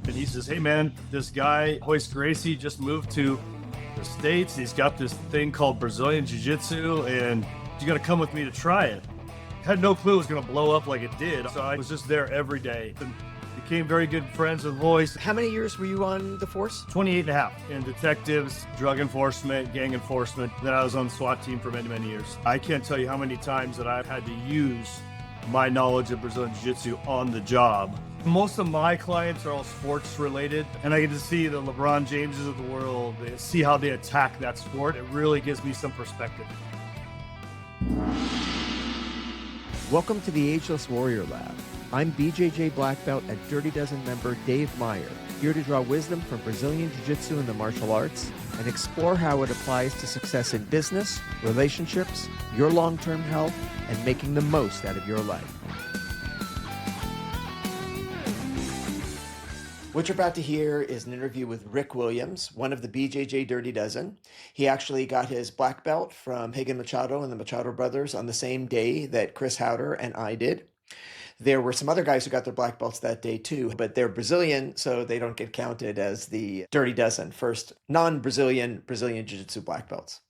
And he says, hey man, this guy, Hoist Gracie, just moved to the States. He's got this thing called Brazilian Jiu-Jitsu, and you got to come with me to try it. Had no clue it was going to blow up like it did. So I was just there every day and became very good friends with Hoist. How many years were you on the force? 28 and a half in detectives, drug enforcement, gang enforcement. Then I was on the SWAT team for many, many years. I can't tell you how many times that I've had to use my knowledge of Brazilian Jiu-Jitsu on the job. Most of my clients are all sports related, and I get to see the LeBron Jameses of the world, see how they attack that sport. It really gives me some perspective. Welcome to the Ageless Warrior Lab. I'm BJJ Black Belt and Dirty Dozen member Dave Meyer, here to draw wisdom from Brazilian Jiu-Jitsu and the martial arts and explore how it applies to success in business, relationships, your long-term health, and making the most out of your life. What you're about to hear is an interview with Rick Williams, one of the BJJ Dirty Dozen. He actually got his black belt from Hagen Machado and the Machado brothers on the same day that Chris Howder and I did. There were some other guys who got their black belts that day too, but they're Brazilian, so they don't get counted as the Dirty Dozen, first non-Brazilian Jiu-Jitsu black belts.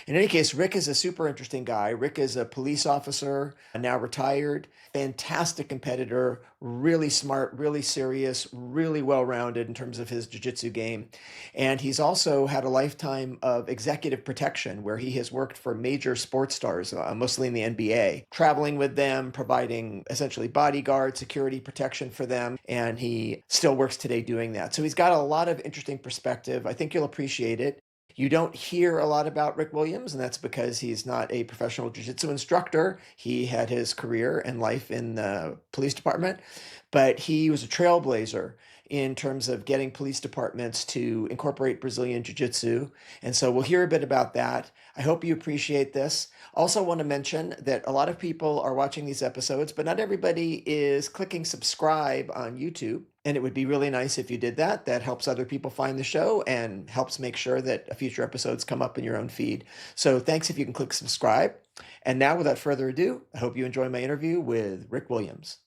In any case, Rick is a super interesting guy. Rick is a police officer, now retired, fantastic competitor, really smart, really serious, really well-rounded in terms of his jiu-jitsu game. And he's also had a lifetime of executive protection where he has worked for major sports stars, mostly in the NBA, traveling with them, providing essentially bodyguard, security protection for them. And he still works today doing that. So he's got a lot of interesting perspective. I think you'll appreciate it. You don't hear a lot about Rick Williams, and that's because he's not a professional jiu-jitsu instructor. He had his career and life in the police department, but he was a trailblazer in terms of getting police departments to incorporate Brazilian Jiu-Jitsu. And so we'll hear a bit about that. I hope you appreciate this. Also want to mention that a lot of people are watching these episodes, but not everybody is clicking subscribe on YouTube. And it would be really nice if you did that. That helps other people find the show and helps make sure that future episodes come up in your own feed. So thanks if you can click subscribe. And now, without further ado, I hope you enjoy my interview with Rick Williams.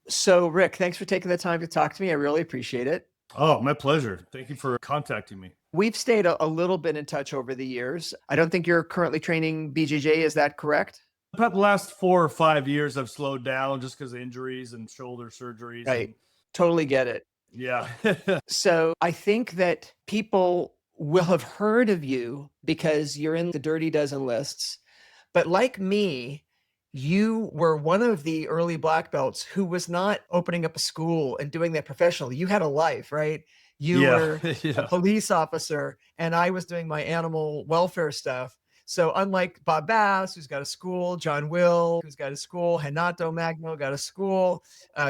So Rick, thanks for taking the time to talk to me. I really appreciate it. Oh, my pleasure. Thank you for contacting me. We've stayed a little bit in touch over the years. I don't think you're currently training BJJ. Is that correct? About the last 4 or 5 years, I've slowed down just because of injuries and shoulder surgeries. Right. Totally get it. Yeah. So I think that people will have heard of you because you're in the Dirty Dozen lists. But like me, you were one of the early black belts who was not opening up a school and doing that professionally. You had a life, right? You were a police officer, and I was doing my animal welfare stuff. So unlike Bob Bass, who's got a school, John Will, who's got a school, Renato Magno got a school,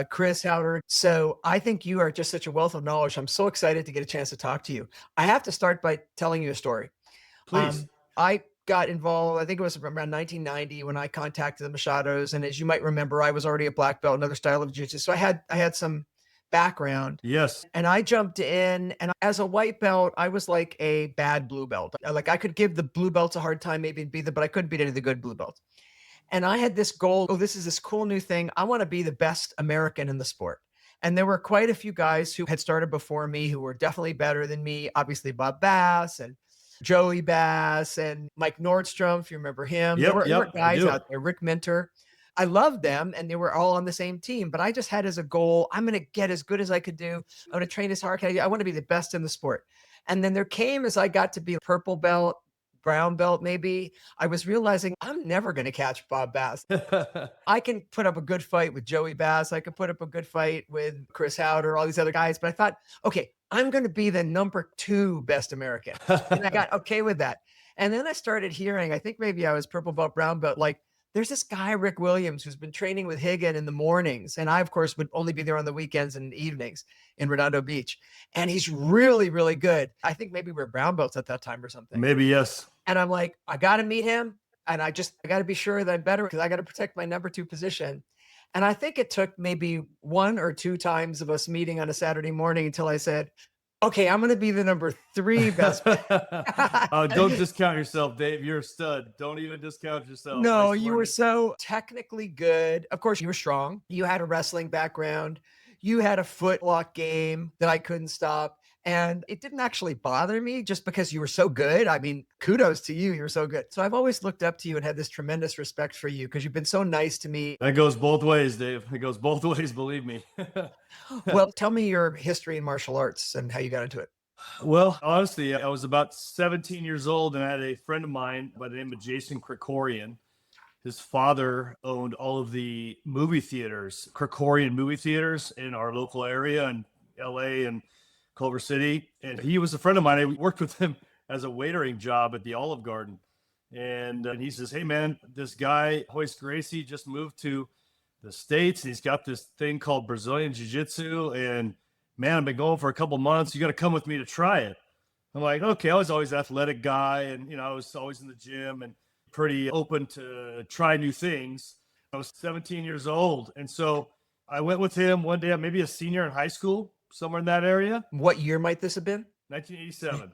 Chris Howder. So I think you are just such a wealth of knowledge. I'm so excited to get a chance to talk to you. I have to start by telling you a story. Please. I got involved, I think it was around 1990 when I contacted the Machados. And as you might remember, I was already a black belt, another style of jiu-jitsu. So I had some background. Yes. And I jumped in, and as a white belt, I was like a bad blue belt. Like I could give the blue belts a hard time, maybe beat them, but I couldn't beat any of the good blue belts. And I had this goal. Oh, this is this cool new thing. I want to be the best American in the sport. And there were quite a few guys who had started before me who were definitely better than me. Obviously, Bob Bass and Joey Bass and Mike Nordstrom, if you remember him. There were guys out there, Rick Minter. I loved them, and they were all on the same team, but I just had as a goal, I'm going to get as good as I could do. I'm going to train as hard. I want to be the best in the sport. And then there came, as I got to be a purple belt, brown belt, maybe, I was realizing I'm never going to catch Bob Bass. I can put up a good fight with Joey Bass. I could put up a good fight with Chris Howder, all these other guys. But I thought, okay, I'm going to be the number 2 best American. And I got okay with that. And then I started hearing, I think maybe I was purple belt, brown belt, like, there's this guy, Rick Williams, who's been training with Hagen in the mornings. And I, of course, would only be there on the weekends and evenings in Redondo Beach. And he's really, really good. I think maybe we're brown belts at that time or something. Maybe, yes. And I'm like, I got to meet him. And I got to be sure that I'm better because I got to protect my number 2 position. And I think it took maybe 1 or 2 times of us meeting on a Saturday morning until I said, okay, I'm going to be the number 3 best. Don't discount yourself, Dave. You're a stud. Don't even discount yourself. No, you were so technically good. Of course, you were strong. You had a wrestling background. You had a foot lock game that I couldn't stop. And it didn't actually bother me just because you were so good. I mean, kudos to you. You're so good. So I've always looked up to you and had this tremendous respect for you because you've been so nice to me. That goes both ways, Dave. It goes both ways, believe me. Well, tell me your history in martial arts and how you got into it. Well, honestly, I was about 17 years old and I had a friend of mine by the name of Jason Krikorian. His father owned all of the movie theaters, Krikorian movie theaters in our local area in LA and Culver City. And he was a friend of mine. I worked with him as a waitering job at the Olive Garden. And he says, "Hey, man, this guy, Hoist Gracie, just moved to the States. And he's got this thing called Brazilian Jiu-Jitsu. And man, I've been going for a couple months. You got to come with me to try it." I'm like, okay, I was always an athletic guy. And, I was always in the gym and pretty open to try new things. I was 17 years old. And so I went with him one day, maybe a senior in high school, somewhere in that area, What year might this have been? 1987.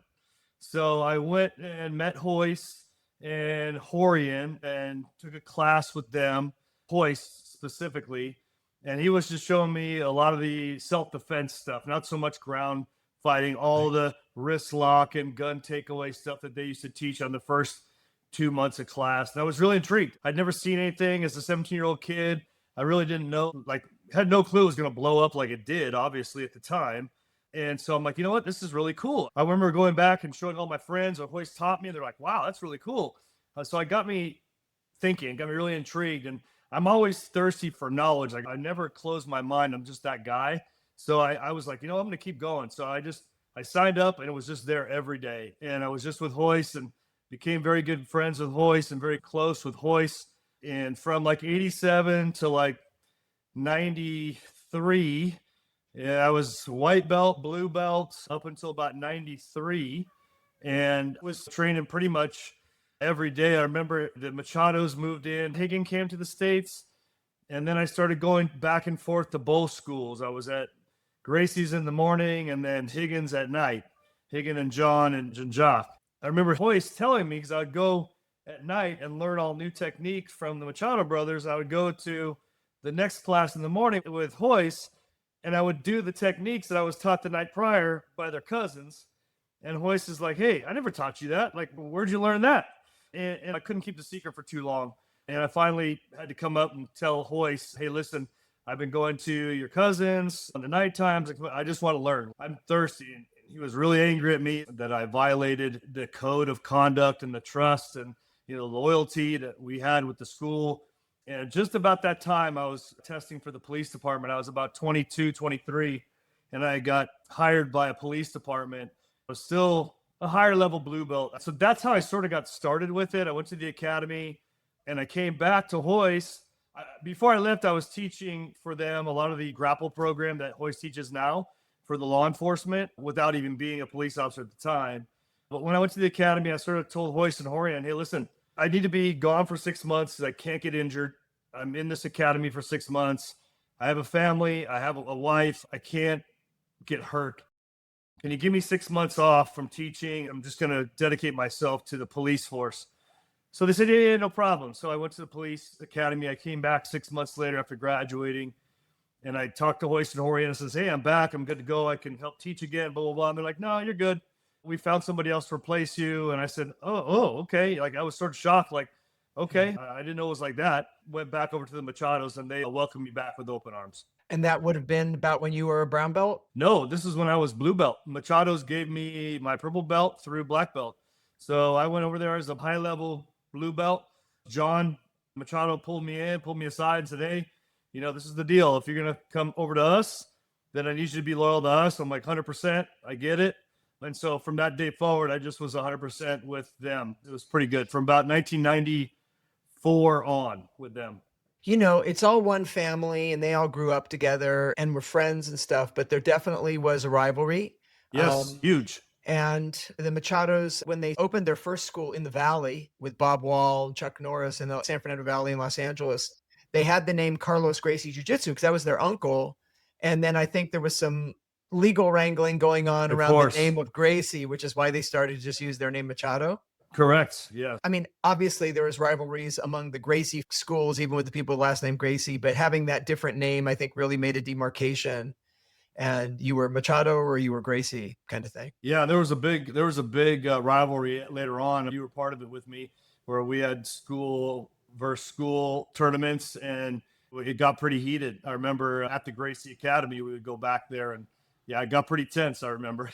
So I went and met Hoist and Horian and took a class with them, Hoist specifically. And he was just showing me a lot of the self-defense stuff, not so much ground fighting, all the wrist lock and gun takeaway stuff that they used to teach on the first 2 months of class. And I was really intrigued. I'd never seen anything as a 17-year-old kid. I really didn't know, had no clue it was going to blow up like it did, obviously, at the time. And so I'm like, you know what? This is really cool. I remember going back and showing all my friends what Hoist taught me. And they're like, wow, that's really cool. So it got me thinking, got me really intrigued. And I'm always thirsty for knowledge. Like I never close my mind. I'm just that guy. So I was like, I'm going to keep going. So I signed up and it was just there every day. And I was just with Hoist and became very good friends with Hoist and very close with Hoist. And from like 87 to like 93, yeah, I was white belt, blue belt up until about 93 and was training pretty much every day. I remember the Machados moved in, Higgin came to the States, and then I started going back and forth to both schools. I was at Gracie's in the morning and then Higgins at night, Higgin and John and Janjaf. I remember Hoist telling me, because I would go at night and learn all new techniques from the Machado brothers. I would go to the next class in the morning with Hoist, and I would do the techniques that I was taught the night prior by their cousins. And Hoist is like, "Hey, I never taught you that. Like, where'd you learn that?" And I couldn't keep the secret for too long. And I finally had to come up and tell Hoist, "Hey, listen, I've been going to your cousins on the night times. I just want to learn. I'm thirsty." And he was really angry at me that I violated the code of conduct and the trust and the loyalty that we had with the school. And just about that time, I was testing for the police department. I was about 22, 23, and I got hired by a police department. I was still a higher level blue belt. So that's how I sort of got started with it. I went to the academy and I came back to Hoist. Before I left, I was teaching for them a lot of the grapple program that Hoist teaches now for the law enforcement without even being a police officer at the time. But when I went to the academy, I sort of told Hoist and Horian, "Hey, listen, I need to be gone for 6 months because I can't get injured. I'm in this academy for 6 months. I have a family. I have a wife. I can't get hurt. Can you give me 6 months off from teaching? I'm just going to dedicate myself to the police force." So they said, yeah, no problem. So I went to the police academy. I came back 6 months later after graduating. And I talked to Hoist and Horian and says, "Hey, I'm back. I'm good to go. I can help teach again, blah, blah, blah." And they're like, "No, you're good. We found somebody else to replace you." And I said, oh, okay. Like I was sort of shocked. Like, okay, I didn't know it was like that. Went back over to the Machados and they welcomed me back with open arms. And that would have been about when you were a brown belt? No, this is when I was blue belt. Machados gave me my purple belt through black belt. So I went over there as a high level blue belt. John Machado pulled me aside and said, "Hey, this is the deal. If you're going to come over to us, then I need you to be loyal to us." I'm like, 100%, I get it. And so from that day forward, I just was 100% with them. It was pretty good from about 1994 on with them. It's all one family and they all grew up together and were friends and stuff, but there definitely was a rivalry. Yes, huge. And the Machados, when they opened their first school in the Valley with Bob Wall and Chuck Norris in the San Fernando Valley in Los Angeles, they had the name Carlos Gracie Jiu-Jitsu because that was their uncle. And then I think there was some legal wrangling going on around the name of Gracie, which is why they started to just use their name Machado. Correct. Yeah. I mean, obviously there was rivalries among the Gracie schools, even with the people with the last name Gracie, but having that different name, I think really made a demarcation. and you were Machado or you were Gracie kind of thing. Yeah, there was a big rivalry later on. You were part of it with me, where we had school versus school tournaments, and it got pretty heated. I remember at the Gracie Academy, we would go back there, and yeah, it got pretty tense. I remember.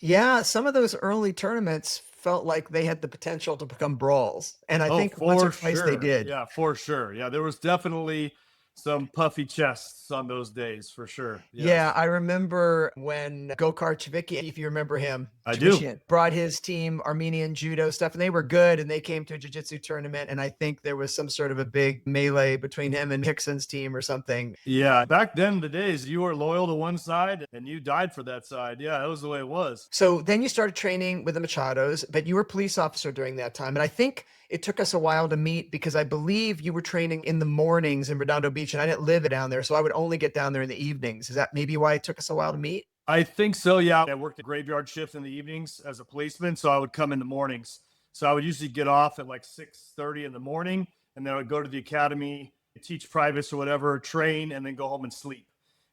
Yeah, some of those early tournaments felt like they had the potential to become brawls, and I Oh, think once or for twice they sure. did. Yeah, for sure. Yeah, there was definitely some puffy chests on those days, for sure. Yeah, Yes, I remember when Gokar Chavicki, if you remember him, I do. Chavickian, brought his team Armenian judo stuff, and they were good, and they came to a jiu-jitsu tournament, and I think there was some sort of a big melee between him and Hickson's team or something. Yeah, back then, the days, you were loyal to one side and you died for that side. Yeah, that was the way it was. So then you started training with the Machados, but you were a police officer during that time. And I think it took us a while to meet because I believe you were training in the mornings in Redondo Beach and I didn't live down there. So I would only get down there in the evenings. Is that maybe why it took us a while to meet? I think so. Yeah, I worked a graveyard shift in the evenings as a policeman, so I would come in the mornings. So I would usually get off at like 6:30 in the morning, and then I would go to the academy, teach privates or whatever, train, and then go home and sleep,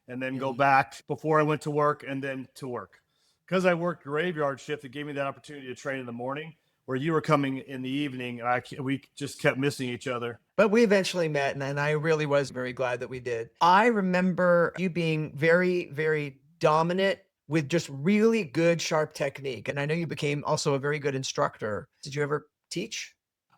and then go Mhm. back before I went to work and then to work. Because I worked graveyard shift, it gave me that opportunity to train in the morning, where you were coming in the evening, and we just kept missing each other. But we eventually met, and I really was very glad that we did. I remember you being very, very dominant with just really good, sharp technique. And I know you became also a very good instructor. Did you ever teach?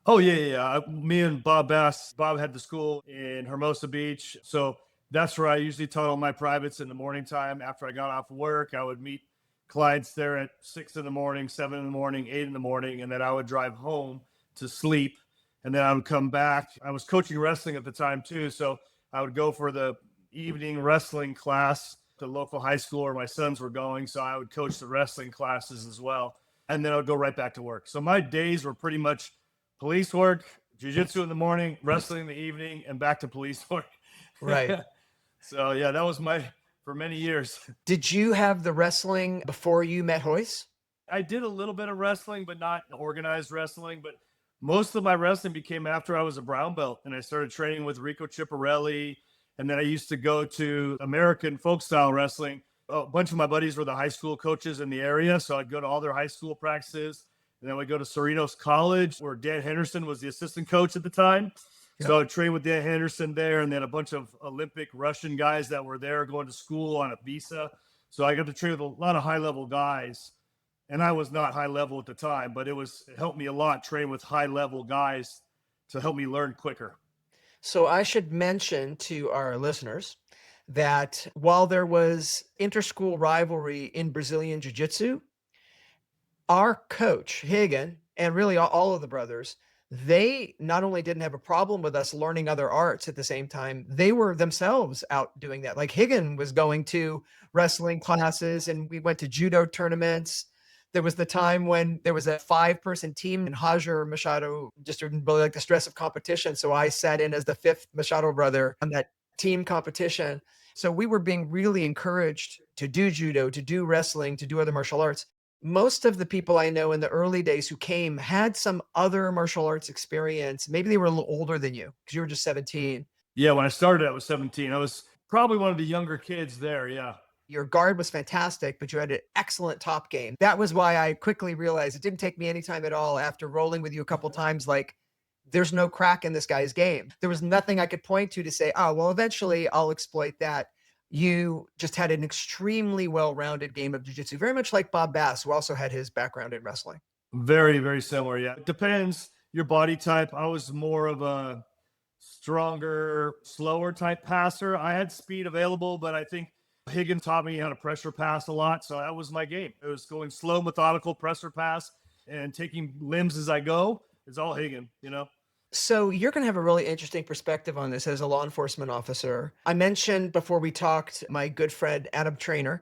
Oh yeah, yeah, yeah. Me and Bob Bass. Bob had the school in Hermosa Beach, so that's where I usually taught all my privates in the morning time. After I got off work, I would meet clients there at 6 in the morning, 7 in the morning, 8 in the morning, and then I would drive home to sleep, and then I would come back. I was coaching wrestling at the time too, so I would go for the evening wrestling class to the local high school where my sons were going. So I would coach the wrestling classes as well, and then I would go right back to work. So my days were pretty much police work, jiu-jitsu in the morning, wrestling in the evening, and back to police work. Right. So yeah, that was my for many years. Did you have the wrestling before you met Hoyce? I did a little bit of wrestling, but not organized wrestling. But most of my wrestling became after I was a brown belt, and I started training with Rico Chiapparelli, and then I used to go to American folk style wrestling. A bunch of my buddies were the high school coaches in the area, so I'd go to all their high school practices. And then we go to Cerritos College, where Dan Henderson was the assistant coach at the time. Yep. So I trained with Dan Henderson there, and then a bunch of Olympic Russian guys that were there going to school on a visa. So I got to train with a lot of high-level guys. And I was not high level at the time, but it helped me a lot train with high-level guys to help me learn quicker. So I should mention to our listeners that while there was inter-school rivalry in Brazilian Jiu-Jitsu, our coach, Hagen, and really all of the brothers, they not only didn't have a problem with us learning other arts at the same time, they were themselves out doing that. Like Hagen was going to wrestling classes and we went to judo tournaments. There was the time when there was a 5-person team and Hajar Machado just didn't really like the stress of competition. So I sat in as the 5th Machado brother on that team competition. So we were being really encouraged to do judo, to do wrestling, to do other martial arts. Most of the people I know in the early days who came had some other martial arts experience. Maybe they were a little older than you because you were just 17. Yeah, when I started, I was 17. I was probably one of the younger kids there. Yeah. Your guard was fantastic, but you had an excellent top game. That was why I quickly realized it didn't take me any time at all after rolling with you a couple times. Like, there's no crack in this guy's game. There was nothing I could point to say, oh, well, eventually I'll exploit that. You just had an extremely well-rounded game of jiu-jitsu, very much like Bob Bass, who also had his background in wrestling. Very, very similar. Yeah. It depends your body type. I was more of a stronger, slower type passer. I had speed available, but I think Higgins taught me how to pressure pass a lot. So that was my game. It was going slow, methodical pressure pass and taking limbs as I go. It's all Higgins, you know? So you're going to have a really interesting perspective on this as a law enforcement officer. I mentioned before we talked my good friend Adam Trainer,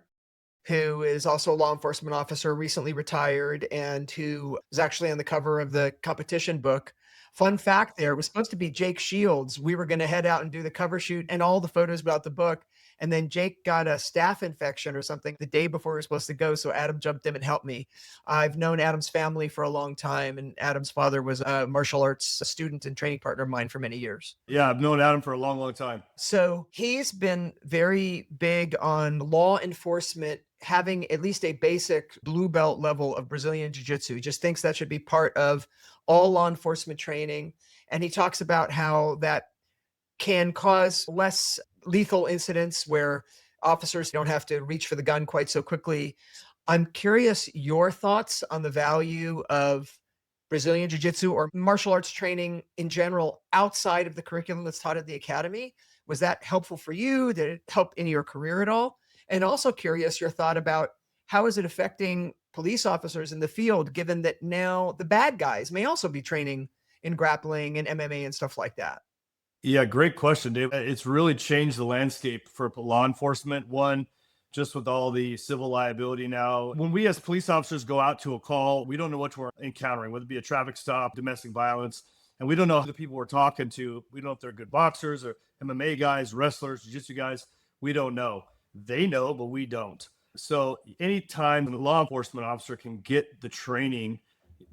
who is also a law enforcement officer, recently retired, and who is actually on the cover of the competition book. Fun fact there, it was supposed to be Jake Shields. We were going to head out and do the cover shoot and all the photos about the book. And then Jake got a staph infection or something the day before we were supposed to go. So Adam jumped in and helped me. I've known Adam's family for a long time, and Adam's father was a martial arts student and training partner of mine for many years. Yeah, I've known Adam for a long, long time. So he's been very big on law enforcement having at least a basic blue belt level of Brazilian Jiu-Jitsu. He just thinks that should be part of all law enforcement training. And he talks about how that can cause less lethal incidents where officers don't have to reach for the gun quite so quickly. I'm curious your thoughts on the value of Brazilian Jiu-Jitsu or martial arts training in general outside of the curriculum that's taught at the academy. Was that helpful for you? Did it help in your career at all? And also curious your thought about how is it affecting police officers in the field, given that now the bad guys may also be training in grappling and MMA and stuff like that? Yeah, great question, Dave. It's really changed the landscape for law enforcement. One, just with all the civil liability now. When we as police officers go out to a call, we don't know what we're encountering, whether it be a traffic stop, domestic violence, and we don't know who the people we're talking to. We don't know if they're good boxers or MMA guys, wrestlers, jiu-jitsu guys. We don't know. They know, but we don't. So anytime a law enforcement officer can get the training,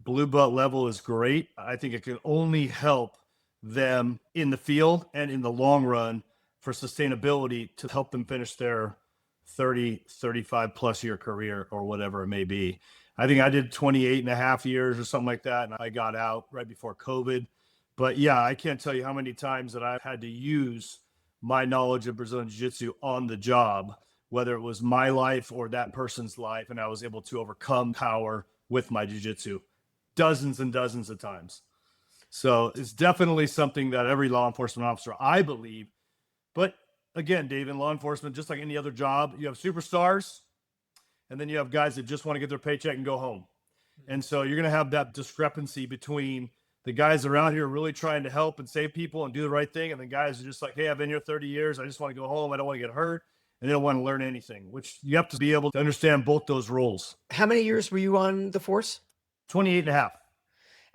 blue belt level is great. I think it can only help them in the field and in the long run for sustainability to help them finish their 30, 35 plus year career or whatever it may be. I think I did 28 and a half years or something like that. And I got out right before COVID. But yeah, I can't tell you how many times that I've had to use my knowledge of Brazilian Jiu-Jitsu on the job, whether it was my life or that person's life. And I was able to overcome power with my Jiu-Jitsu dozens and dozens of times. So it's definitely something that every law enforcement officer, I believe. But again, Dave, in law enforcement, just like any other job, you have superstars, and then you have guys that just want to get their paycheck and go home. And so you're going to have that discrepancy between the guys around here really trying to help and save people and do the right thing, and the guys are just like, hey, I've been here 30 years. I just want to go home. I don't want to get hurt. And they don't want to learn anything, which you have to be able to understand both those roles. How many years were you on the force? 28 and a half.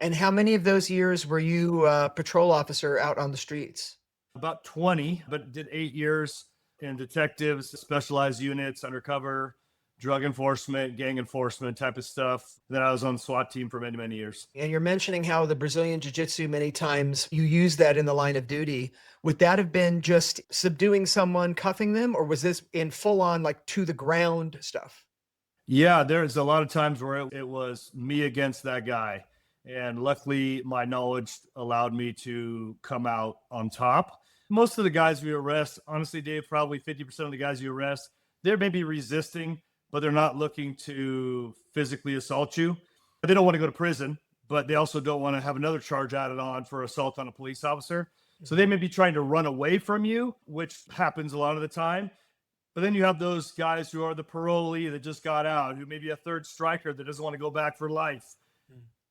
And how many of those years were you a patrol officer out on the streets? About 20, but did 8 years in detectives, specialized units, undercover, drug enforcement, gang enforcement type of stuff. Then I was on the SWAT team for many, many years. And you're mentioning how the Brazilian Jiu-Jitsu, many times you use that in the line of duty. Would that have been just subduing someone, cuffing them, or was this in full on like to the ground stuff? Yeah, there's a lot of times where it was me against that guy. And luckily, my knowledge allowed me to come out on top. Most of the guys we arrest, honestly, Dave, probably 50% of the guys you arrest, they're maybe resisting, but they're not looking to physically assault you. They don't want to go to prison, but they also don't want to have another charge added on for assault on a police officer. So they may be trying to run away from you, which happens a lot of the time. But then you have those guys who are the parolee that just got out, who may be a third striker that doesn't want to go back for life,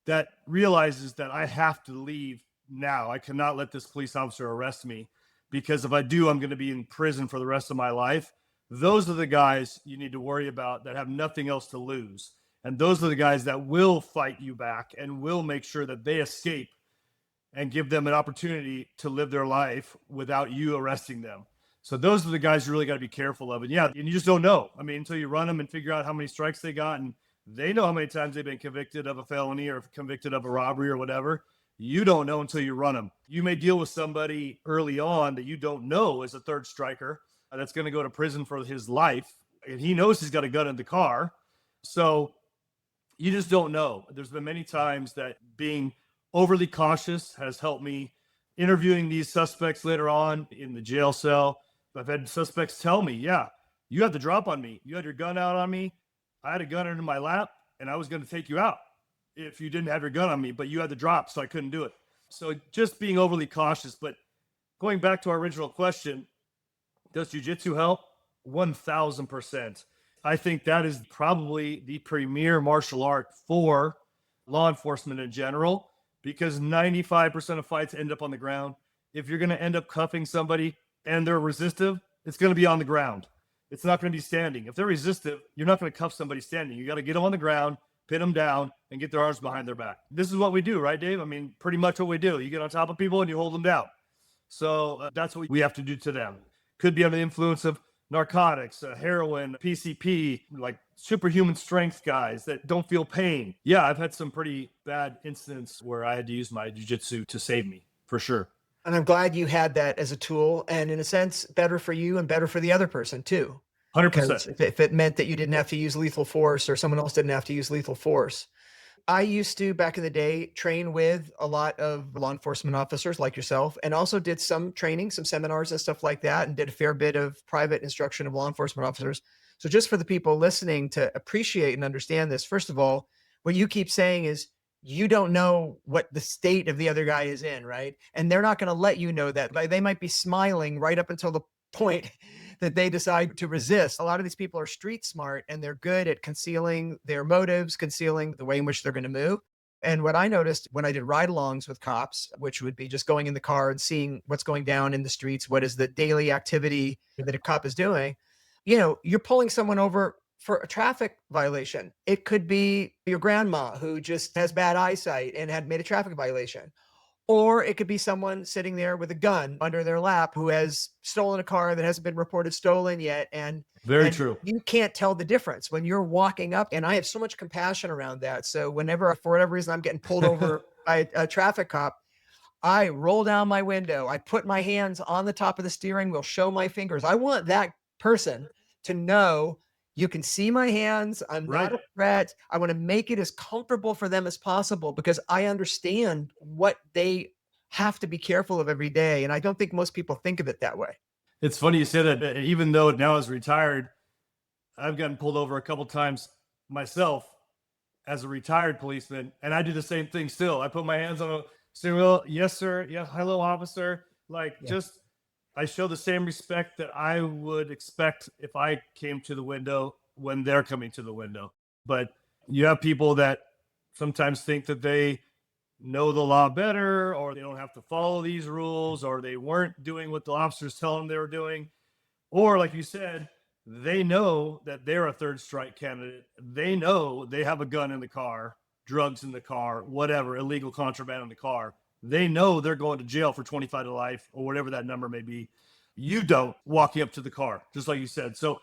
that realizes that I have to leave now. I cannot let this police officer arrest me, because if I do, I'm going to be in prison for the rest of my life. Those are the guys you need to worry about that have nothing else to lose. And those are the guys that will fight you back and will make sure that they escape and give them an opportunity to live their life without you arresting them. So those are the guys you really got to be careful of. And yeah, and you just don't know. I mean, until you run them and figure out how many strikes they got, and they know how many times they've been convicted of a felony or convicted of a robbery or whatever. You don't know until you run them. You may deal with somebody early on that you don't know is a third striker that's going to go to prison for his life. And he knows he's got a gun in the car. So you just don't know. There's been many times that being overly cautious has helped me. Interviewing these suspects later on in the jail cell, I've had suspects tell me, yeah, you had the drop on me. You had your gun out on me. I had a gun under my lap, and I was going to take you out if you didn't have your gun on me, but you had the drop, so I couldn't do it. So just being overly cautious. But going back to our original question, does jiu-jitsu help? 1,000%. I think that is probably the premier martial art for law enforcement in general, because 95% of fights end up on the ground. If you're going to end up cuffing somebody and they're resistive, it's going to be on the ground. It's not going to be standing. If they're resistive, you're not going to cuff somebody standing. You got to get them on the ground, pin them down, and get their arms behind their back. This is what we do, right, Dave? I mean, pretty much what we do. You get on top of people and you hold them down. So that's what we have to do to them. Could be under the influence of narcotics, heroin, PCP, like superhuman strength guys that don't feel pain. Yeah, I've had some pretty bad incidents where I had to use my jiu-jitsu to save me, for sure. And I'm glad you had that as a tool, and in a sense, better for you and better for the other person too. 100%. Because if it meant that you didn't have to use lethal force or someone else didn't have to use lethal force. I used to, back in the day, train with a lot of law enforcement officers like yourself, and also did some training, some seminars and stuff like that, and did a fair bit of private instruction of law enforcement officers. So just for the people listening to appreciate and understand this, first of all, what you keep saying is you don't know what the state of the other guy is in, right? And they're not going to let you know that. Like, they might be smiling right up until the point that they decide to resist. A lot of these people are street smart and they're good at concealing their motives, concealing the way in which they're going to move. And what I noticed when I did ride alongs with cops, which would be just going in the car and seeing what's going down in the streets, what is the daily activity that a cop is doing, you're pulling someone over for a traffic violation. It could be your grandma who just has bad eyesight and had made a traffic violation. Or it could be someone sitting there with a gun under their lap who has stolen a car that hasn't been reported stolen yet. Very true. You can't tell the difference when you're walking up. And I have so much compassion around that. So whenever, for whatever reason, I'm getting pulled over by a traffic cop, I roll down my window. I put my hands on the top of the steering wheel, show my fingers. I want that person to know you can see my hands. I'm not a threat. I want to make it as comfortable for them as possible because I understand what they have to be careful of every day. And I don't think most people think of it that way. It's funny you say that. Even though now as retired, I've gotten pulled over a couple times myself as a retired policeman, and I do the same thing still. I put my hands on a steering wheel. Yes, sir. Yeah, hello, officer. I show the same respect that I would expect if I came to the window when they're coming to the window. But you have people that sometimes think that they know the law better, or they don't have to follow these rules, or they weren't doing what the officers tell them they were doing. Or like you said, they know that they're a third strike candidate. They know they have a gun in the car, drugs in the car, whatever, illegal contraband in the car. They know they're going to jail for 25 to life or whatever that number may be. You don't walking up to the car, just like you said. So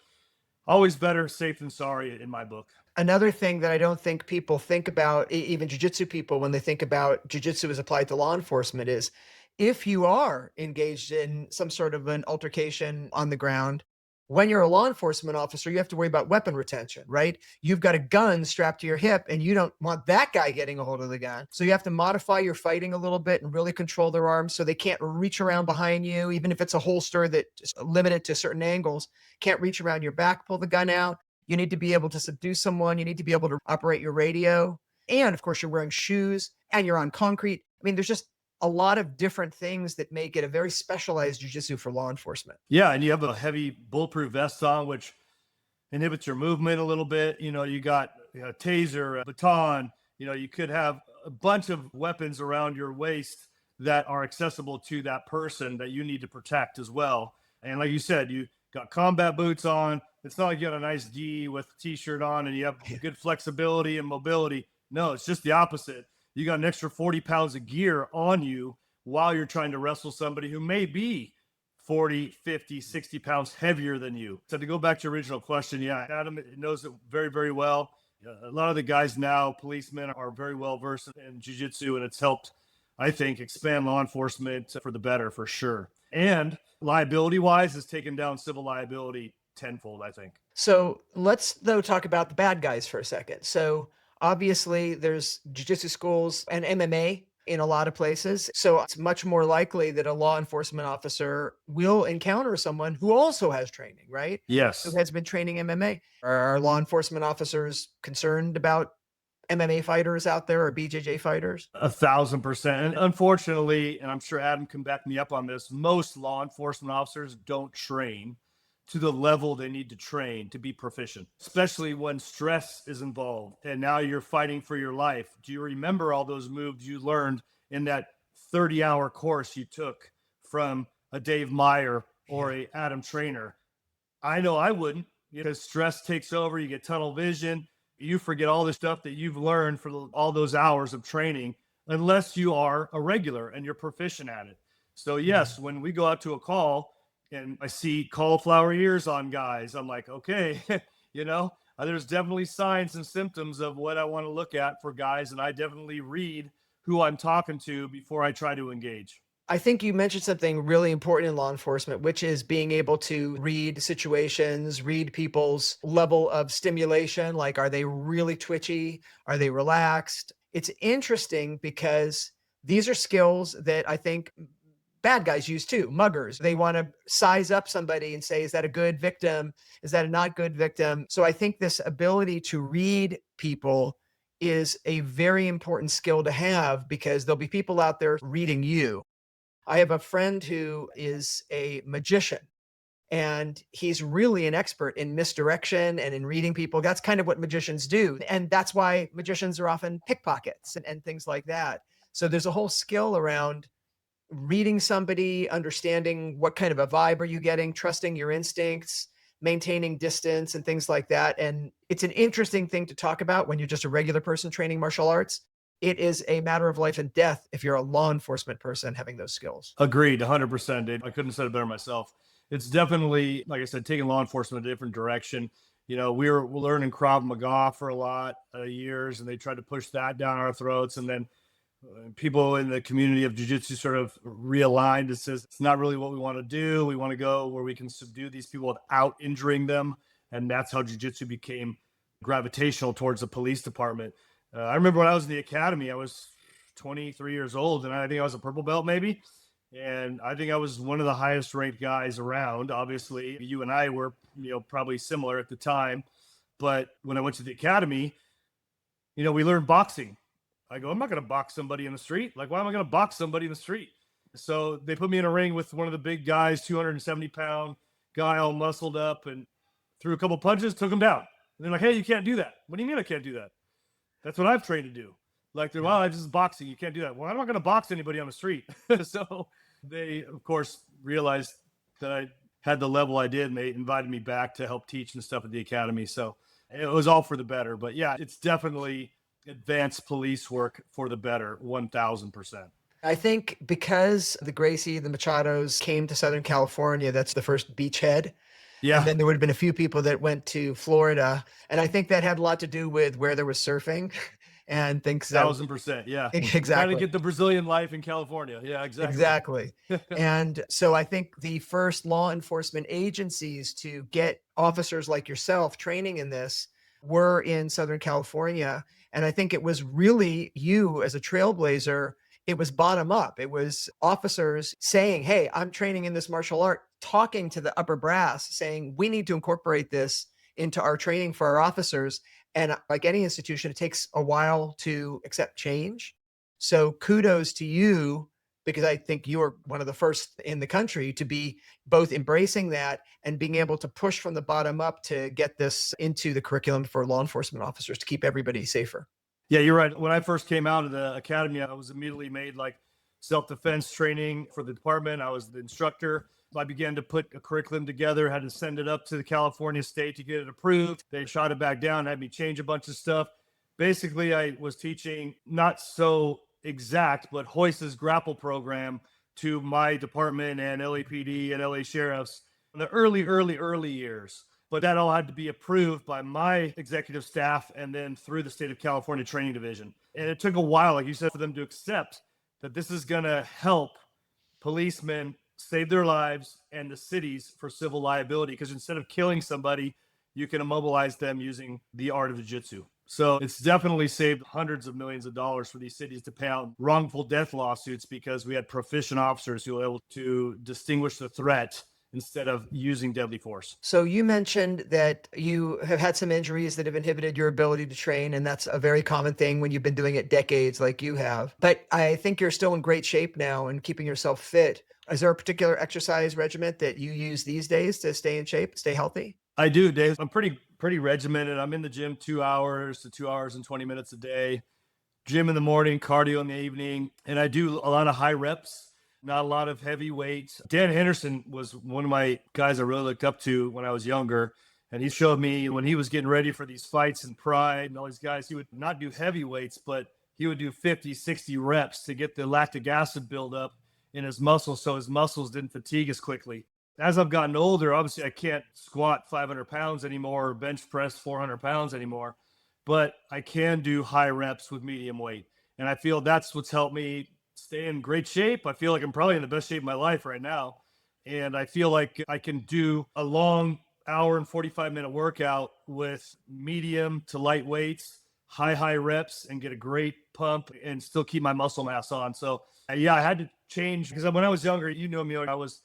always better safe than sorry in my book. Another thing that I don't think people think about, even jiu-jitsu people, when they think about jiu-jitsu as applied to law enforcement, is if you are engaged in some sort of an altercation on the ground, when you're a law enforcement officer, you have to worry about weapon retention, right? You've got a gun strapped to your hip and you don't want that guy getting a hold of the gun. So you have to modify your fighting a little bit and really control their arms so they can't reach around behind you, even if it's a holster that's limited to certain angles, can't reach around your back, pull the gun out. You need to be able to subdue someone. You need to be able to operate your radio. And of course, you're wearing shoes and you're on concrete. I mean, there's just a lot of different things that make it a very specialized jiu-jitsu for law enforcement. Yeah, and you have a heavy bulletproof vest on, which inhibits your movement a little bit. You got a taser, a baton. You could have a bunch of weapons around your waist that are accessible to that person that you need to protect as well. And like you said, you got combat boots on. It's not like you got a nice gi with a t-shirt on and you have good flexibility and mobility. No, it's just the opposite. You got an extra 40 pounds of gear on you while you're trying to wrestle somebody who may be 40, 50, 60 pounds heavier than you. So to go back to your original question, yeah, Adam knows it very, very well. A lot of the guys now, policemen, are very well versed in jiu-jitsu, and it's helped, I think, expand law enforcement for the better, for sure. And liability-wise, has taken down civil liability tenfold, I think. So let's, though, talk about the bad guys for a second. So obviously, there's jiu-jitsu schools and MMA in a lot of places. So it's much more likely that a law enforcement officer will encounter someone who also has training, right? Yes. Who has been training MMA. Are law enforcement officers concerned about MMA fighters out there or BJJ fighters? 1,000%. And unfortunately, and I'm sure Adam can back me up on this, most law enforcement officers don't train to the level they need to train to be proficient, especially when stress is involved and now you're fighting for your life. Do you remember all those moves you learned in that 30-hour course you took from a Dave Meyer or a Adam Trainer? I know I wouldn't, because stress takes over. You get tunnel vision. You forget all the stuff that you've learned for all those hours of training, unless you are a regular and you're proficient at it. So yes, when we go out to a call, and I see cauliflower ears on guys. I'm like, okay, there's definitely signs and symptoms of what I want to look at for guys. And I definitely read who I'm talking to before I try to engage. I think you mentioned something really important in law enforcement, which is being able to read situations, read people's level of stimulation. Like, are they really twitchy? Are they relaxed? It's interesting because these are skills that I think bad guys use too. Muggers, they want to size up somebody and say, is that a good victim? Is that a not good victim? So I think this ability to read people is a very important skill to have, because there'll be people out there reading you. I have a friend who is a magician, and he's really an expert in misdirection and in reading people. That's kind of what magicians do. And that's why magicians are often pickpockets and things like that. So there's a whole skill around reading somebody, understanding what kind of a vibe are you getting, trusting your instincts, maintaining distance and things like that. And it's an interesting thing to talk about when you're just a regular person training martial arts. It is a matter of life and death if you're a law enforcement person having those skills. Agreed, 100%. Dude. I couldn't have said it better myself. It's definitely, like I said, taking law enforcement a different direction. We were learning Krav Maga for a lot of years, and they tried to push that down our throats. And then people in the community of jiu-jitsu sort of realigned. It says it's not really what we want to do. We want to go where we can subdue these people without injuring them. And that's how jiu-jitsu became gravitational towards the police department. I remember when I was in the academy, I was 23 years old, and I think I was a purple belt maybe. And I think I was one of the highest ranked guys around. Obviously, you and I were, probably similar at the time. But when I went to the academy, we learned boxing. I go, I'm not going to box somebody in the street. Like, why am I going to box somebody in the street? So they put me in a ring with one of the big guys, 270-pound guy, all muscled up, and threw a couple punches, took him down. And they're like, hey, you can't do that. What do you mean I can't do that? That's what I've trained to do. Like, well, I just boxing. You can't do that. Well, I'm not going to box anybody on the street. So they, of course, realized that I had the level I did, and they invited me back to help teach and stuff at the academy. So it was all for the better. But yeah, it's definitely advanced police work for the better, 1,000%. I think because the Gracie, the Machados came to Southern California, that's the first beachhead. Yeah. And then there would have been a few people that went to Florida. And I think that had a lot to do with where there was surfing and things. 1,000%. Yeah. Exactly. Trying to get the Brazilian life in California. Yeah, exactly. And so I think the first law enforcement agencies to get officers like yourself training in this were in Southern California. And I think it was really you as a trailblazer. It was bottom up. It was officers saying, hey, I'm training in this martial art, talking to the upper brass, saying, we need to incorporate this into our training for our officers. And like any institution, it takes a while to accept change. So kudos to you, because I think you're one of the first in the country to be both embracing that and being able to push from the bottom up to get this into the curriculum for law enforcement officers to keep everybody safer. Yeah, you're right. When I first came out of the academy, I was immediately made like self-defense training for the department. I was the instructor. I began to put a curriculum together, had to send it up to the California state to get it approved. They shot it back down, had me change a bunch of stuff. Basically, I was teaching not so exact, but Hoist's grapple program to my department and LAPD and LA sheriffs in the early years. But that all had to be approved by my executive staff and then through the state of California training division. And it took a while, like you said, for them to accept that this is going to help policemen save their lives and the cities for civil liability. Because instead of killing somebody, you can immobilize them using the art of jiu-jitsu. So it's definitely saved hundreds of millions of dollars for these cities to pay out wrongful death lawsuits because we had proficient officers who were able to distinguish the threat instead of using deadly force. So you mentioned that you have had some injuries that have inhibited your ability to train, and that's a very common thing when you've been doing it decades like you have. But I think you're still in great shape now and keeping yourself fit. Is there a particular exercise regimen that you use these days to stay in shape, stay healthy? I do, Dave. I'm pretty regimented. I'm in the gym 2 hours to 2 hours and 20 minutes a day. Gym in the morning, cardio in the evening, and I do a lot of high reps. Not a lot of heavy weights. Dan Henderson was one of my guys I really looked up to when I was younger. And he showed me when he was getting ready for these fights in Pride and all these guys, he would not do heavy weights, but he would do 50, 60 reps to get the lactic acid buildup in his muscles so his muscles didn't fatigue as quickly. As I've gotten older, obviously I can't squat 500 pounds anymore or bench press 400 pounds anymore, but I can do high reps with medium weight. And I feel that's what's helped me stay in great shape. I feel like I'm probably in the best shape of my life right now. And I feel like I can do a long hour and 45-minute workout with medium to light weights, high reps, and get a great pump and still keep my muscle mass on. So yeah, I had to change because when I was younger, you know me, I was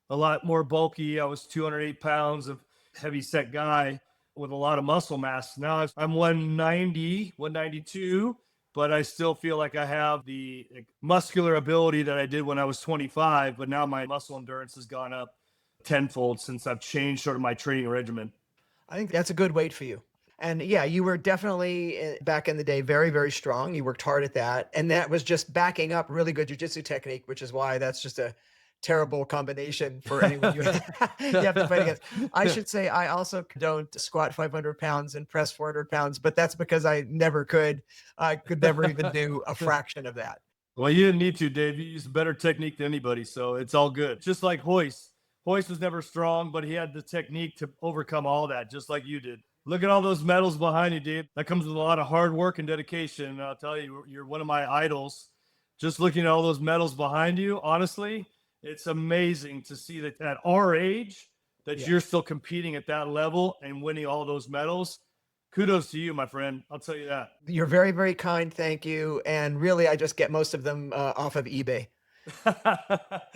a lot more bulky. I was 208 pounds of heavy set guy with a lot of muscle mass. Now I'm 190, 192, but I still feel like I have the muscular ability that I did when I was 25, but now my muscle endurance has gone up tenfold since I've changed sort of my training regimen. I think that's a good weight for you. And yeah, you were definitely back in the day very, very strong. You worked hard at that. And that was just backing up really good jujitsu technique, which is why that's just a terrible combination for anyone you have to fight against. I should say I also don't squat 500 pounds and press 400 pounds, but that's because I never could. I could never even do a fraction of that. Well, you didn't need to, Dave. You used better technique than anybody, so it's all good. Just like Hoist. Hoist was never strong, but he had the technique to overcome all that, just like you did. Look at all those medals behind you, Dave. That comes with a lot of hard work and dedication. And I'll tell you, you're one of my idols. Just looking at all those medals behind you, honestly, it's amazing to see that at our age, that you're still competing at that level and winning all those medals. Kudos to you, my friend. I'll tell you that. You're very, very kind. Thank you. And really, I just get most of them off of eBay.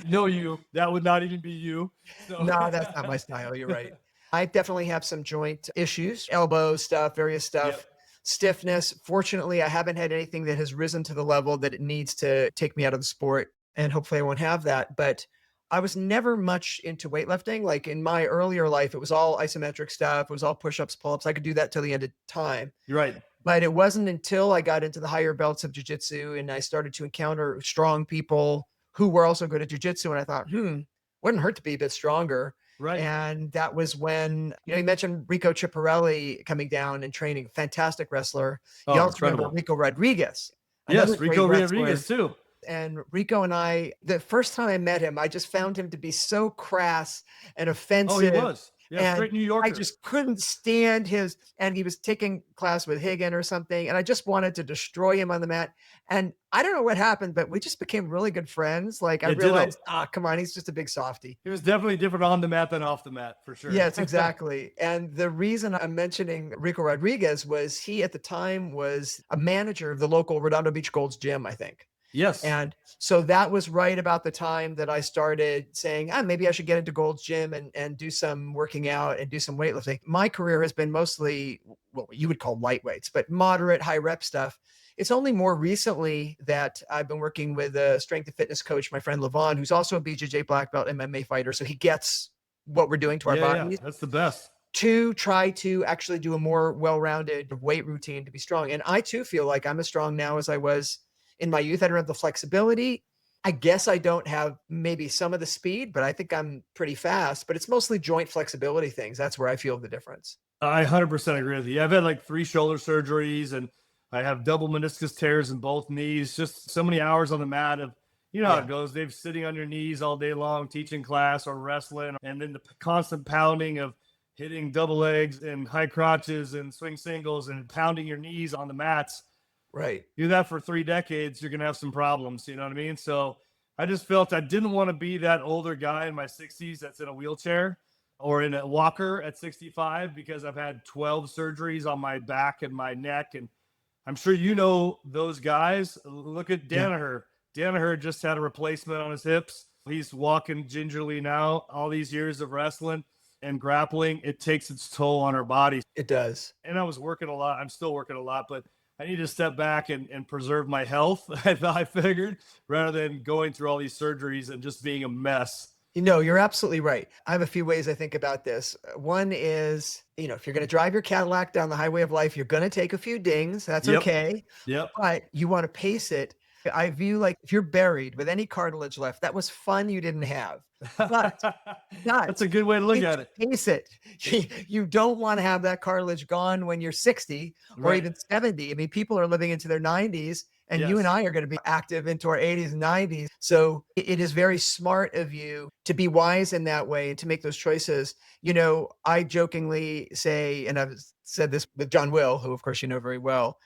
No, that would not even be you. So. No, that's not my style. You're right. I definitely have some joint issues, elbow stuff, various stuff, stiffness. Fortunately, I haven't had anything that has risen to the level that it needs to take me out of the sport. And hopefully I won't have that. But I was never much into weightlifting. Like in my earlier life, it was all isometric stuff. It was all push-ups, pull-ups. I could do that till the end of time. You're right. But it wasn't until I got into the higher belts of jiu-jitsu and I started to encounter strong people who were also good at jiu-jitsu. And I thought, wouldn't hurt to be a bit stronger. Right. And that was when, you mentioned Rico Ciparelli coming down and training, fantastic wrestler. Oh, you also incredible. remember Rico Rodriguez. Yes, Rico Rodriguez too. And Rico and I, the first time I met him, I just found him to be so crass and offensive. Oh, he was. Yeah, straight New Yorker. I just couldn't stand and he was taking class with Higgin or something. And I just wanted to destroy him on the mat. And I don't know what happened, but we just became really good friends. Like I realized, come on, he's just a big softy. He was definitely different on the mat than off the mat, for sure. Yes, exactly. And the reason I'm mentioning Rico Rodriguez was he at the time was a manager of the local Redondo Beach Gold's gym, I think. Yes. And so that was right about the time that I started saying, maybe I should get into Gold's Gym and do some working out and do some weightlifting. My career has been mostly what you would call lightweights, but moderate, high rep stuff. It's only more recently that I've been working with a strength and fitness coach, my friend Levon, who's also a BJJ black belt MMA fighter. So he gets what we're doing to our bodies. Yeah, that's the best. To try to actually do a more well-rounded weight routine to be strong. And I too feel like I'm as strong now as I was in my youth. I don't have the flexibility. I guess I don't have maybe some of the speed, but I think I'm pretty fast, but it's mostly joint flexibility things. That's where I feel the difference. I 100% agree with you. I've had like 3 shoulder surgeries and I have double meniscus tears in both knees. Just so many hours on the mat of, how it goes. They've sitting on your knees all day long, teaching class or wrestling. And then the constant pounding of hitting double legs and high crotches and swing singles and pounding your knees on the mats. Right. Do that for 3 decades, you're going to have some problems. You know what I mean? So I just felt I didn't want to be that older guy in my 60s that's in a wheelchair or in a walker at 65 because I've had 12 surgeries on my back and my neck. And I'm sure you know those guys. Look at Danaher. Yeah. Danaher just had a replacement on his hips. He's walking gingerly now. All these years of wrestling and grappling, it takes its toll on our bodies. It does. And I was working a lot. I'm still working a lot, but I need to step back and preserve my health, I figured, rather than going through all these surgeries and just being a mess. You're absolutely right. I have a few ways I think about this. One is, if you're going to drive your Cadillac down the highway of life, you're going to take a few dings. That's okay. Yep. But you want to pace it. I view like if you're buried with any cartilage left, that was fun you didn't have. But that's a good way to look at it. Pace it. You don't want to have that cartilage gone when you're 60 or even 70. I mean, people are living into their 90s And you and Yes. I are going to be active into our 80s and 90s. So it is very smart of you to be wise in that way and to make those choices. I jokingly say, and I've said this with John Will, who of course you know very well,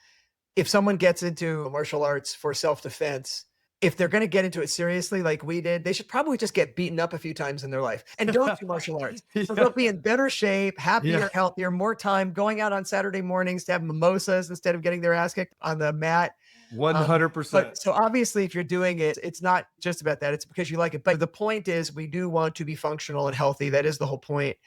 if someone gets into martial arts for self-defense, if they're going to get into it seriously like we did, they should probably just get beaten up a few times in their life and don't do martial arts. So Yeah. they'll be in better shape, Yeah. happier, healthier, more time going out on Saturday mornings to have mimosas instead of getting their ass kicked on the mat. Um, 100%. but so obviously, if you're doing it, it's not just about that. It's because you like it. But the point is, we do want to be functional and healthy. That is the whole point.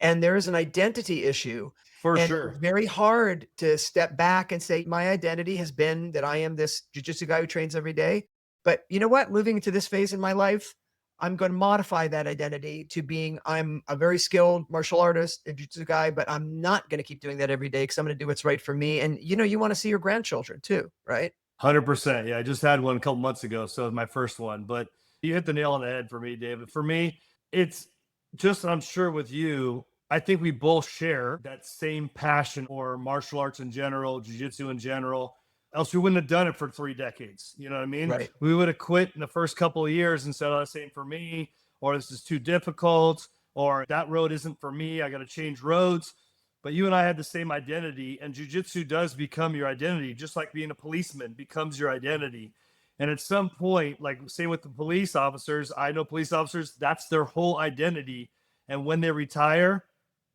And there is an identity issue. For And sure. it's very hard to step back and say, my identity has been that I am this jujitsu guy who trains every day. But you know what? Moving into this phase in my life, I'm going to modify that identity to being I'm a very skilled martial artist and jiu-jitsu guy, but I'm not going to keep doing that every day because I'm going to do what's right for me. And you want to see your grandchildren too, right? 100%. Yeah, I just had one a couple months ago, so it was my first one. But you hit the nail on the head for me, David. For me, it's just, I'm sure with you, I think we both share that same passion for martial arts in general, jiu-jitsu in general. Else we wouldn't have done it for 3 decades. You know what I mean? Right. We would have quit in the first couple of years and said, oh, this ain't for me, or this is too difficult, or that road isn't for me. I got to change roads. But you and I had the same identity, and jiu-jitsu does become your identity, just like being a policeman becomes your identity. And at some point, like same with the police officers, I know police officers, that's their whole identity. And when they retire,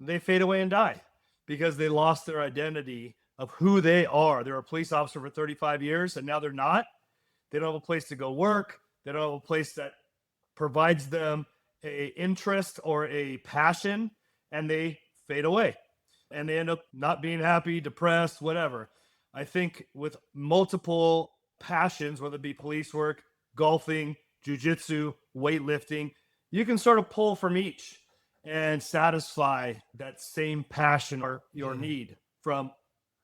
they fade away and die because they lost their identity of who they are. They're a police officer for 35 years, and now they're not. They don't have a place to go work. They don't have a place that provides them a interest or a passion, and they fade away and they end up not being happy, depressed, whatever. I think with multiple passions, whether it be police work, golfing, jujitsu, weightlifting, you can sort of pull from each and satisfy that same passion or your need from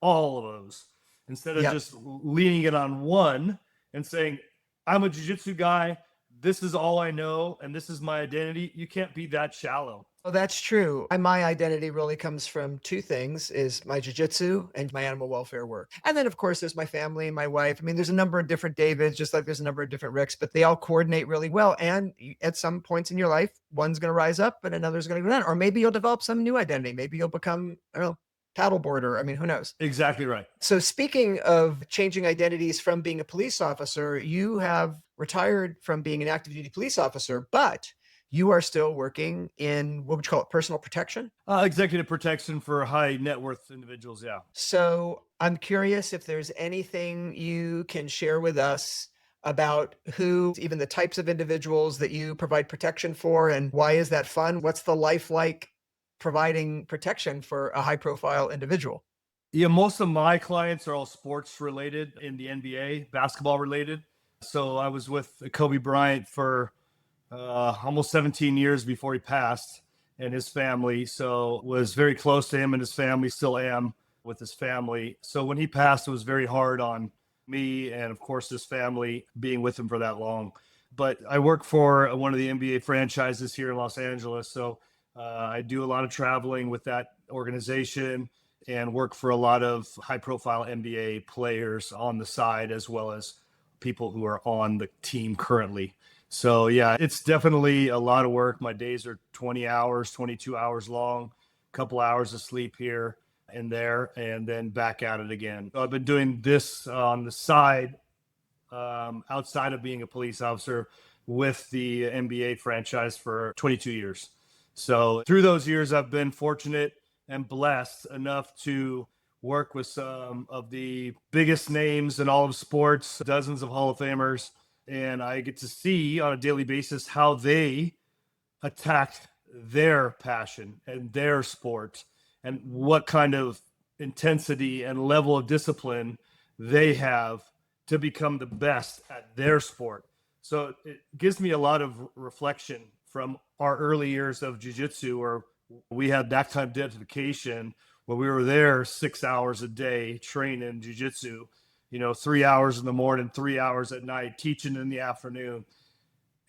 all of those instead of Yep. just leaning it on one and saying, I'm a jiu-jitsu guy. This is all I know, and this is my identity. You can't be that shallow. Well, that's true. My identity really comes from two things, is my jujitsu and my animal welfare work. And then of course there's my family and my wife. I mean, there's a number of different Davids, just like there's a number of different Ricks, but they all coordinate really well. And at some points in your life, one's going to rise up and another's going to go down. Or maybe you'll develop some new identity. Maybe you'll become, I don't know, paddleboarder. I mean, who knows? Exactly right. So speaking of changing identities from being a police officer, you have retired from being an active duty police officer, but you are still working in what would you call it, personal protection? Executive protection for high net worth individuals. Yeah. So I'm curious if there's anything you can share with us about who, even the types of individuals that you provide protection for, and why is that fun? What's the life like providing protection for a high profile individual? Yeah. Most of my clients are all sports related in the NBA, basketball related. So I was with Kobe Bryant for almost 17 years before he passed, and his family. So was very close to him and his family, still am with his family. So when he passed, it was very hard on me and of course his family being with him for that long. But I work for one of the NBA franchises here in Los Angeles. So I do a lot of traveling with that organization and work for a lot of high profile NBA players on the side, as well as people who are on the team currently. So yeah, it's definitely a lot of work. My days are 20 hours, 22 hours long, a couple hours of sleep here and there, and then back at it again. So I've been doing this on the side, outside of being a police officer with the NBA franchise for 22 years. So through those years, I've been fortunate and blessed enough to work with some of the biggest names in all of sports, dozens of Hall of Famers, and I get to see on a daily basis how they attack their passion and their sport and what kind of intensity and level of discipline they have to become the best at their sport. So it gives me a lot of reflection from our early years of jiu-jitsu, where we had that kind of dedication, where we were there 6 hours a day training jiu-jitsu, 3 hours in the morning, 3 hours at night, teaching in the afternoon.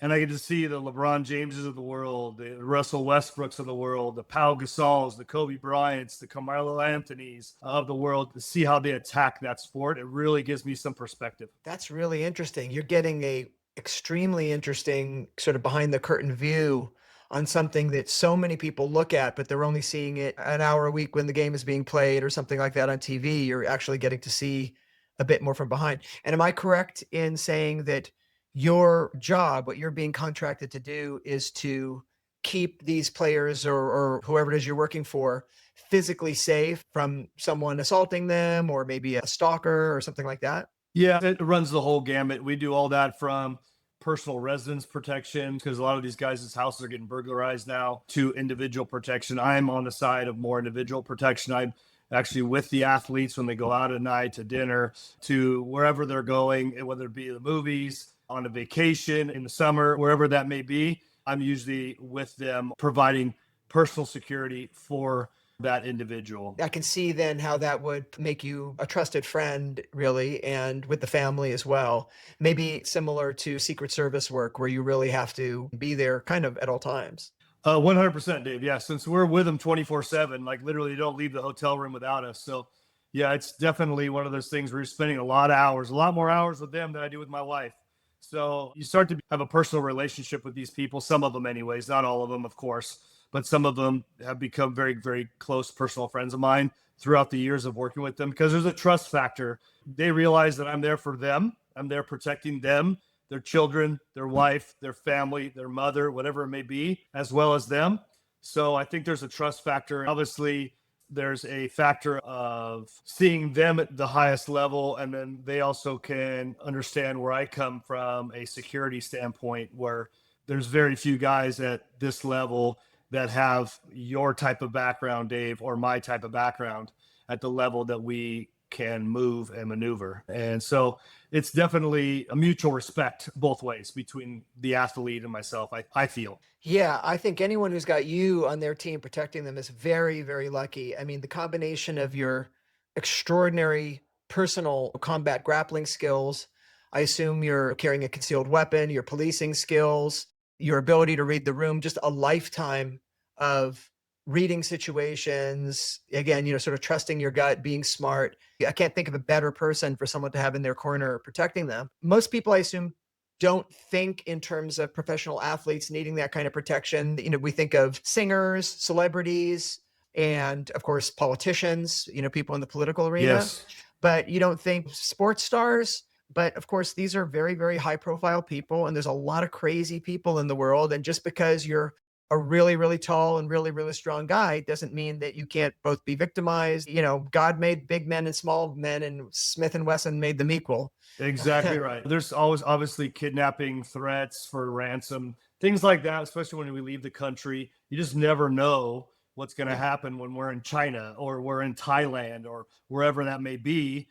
And I get to see the LeBron Jameses of the world, the Russell Westbrooks of the world, the Pau Gasols, the Kobe Bryants, the Carmelo Anthonys of the world, to see how they attack that sport. It really gives me some perspective. That's really interesting. You're getting a extremely interesting sort of behind the curtain view on something that so many people look at, but they're only seeing it an hour a week when the game is being played or something like that on TV. You're actually getting to see a bit more from behind. And am I correct in saying that your job, what you're being contracted to do, is to keep these players or whoever it is you're working for physically safe from someone assaulting them or maybe a stalker or something like that? Yeah, it runs the whole gamut. We do all that from personal residence protection, because a lot of these guys' houses are getting burglarized now, to individual protection. I'm on the side of more individual protection. I'm actually with the athletes when they go out at night to dinner, to wherever they're going, whether it be the movies, on a vacation in the summer, wherever that may be. I'm usually with them providing personal security for that individual. I can see then how that would make you a trusted friend, really, and with the family as well. Maybe similar to Secret Service work where you really have to be there kind of at all times. 100%, Dave. Yeah, since we're with them 24/7, like literally, you don't leave the hotel room without us. So, yeah, it's definitely one of those things where you're spending a lot of hours, a lot more hours with them than I do with my wife. So you start to have a personal relationship with these people. Some of them, anyways, not all of them, of course, but some of them have become very, very close personal friends of mine throughout the years of working with them, because there's a trust factor. They realize that I'm there for them. I'm there protecting them, their children, their wife, their family, their mother, whatever it may be, as well as them. So I think there's a trust factor. Obviously, there's a factor of seeing them at the highest level, and then they also can understand where I come from a security standpoint, where there's very few guys at this level that have your type of background, Dave, or my type of background at the level that we can move and maneuver. And so it's definitely a mutual respect both ways between the athlete and myself, I feel. Yeah, I think anyone who's got you on their team protecting them is very, very lucky. I mean, the combination of your extraordinary personal combat grappling skills, I assume you're carrying a concealed weapon, your policing skills, your ability to read the room, just a lifetime of reading situations. Again, sort of trusting your gut, being smart. I can't think of a better person for someone to have in their corner protecting them. Most people, I assume, don't think in terms of professional athletes needing that kind of protection. We think of singers, celebrities, and of course, politicians, people in the political arena, Yes. but you don't think sports stars. But of course, these are very, very high profile people, and there's a lot of crazy people in the world. And just because you're a really, really tall and really, really strong guy doesn't mean that you can't both be victimized. God made big men and small men, and Smith and Wesson made them equal. Exactly right. There's always obviously kidnapping threats for ransom, things like that, especially when we leave the country. You just never know what's going to happen when we're in China or we're in Thailand or wherever that may be.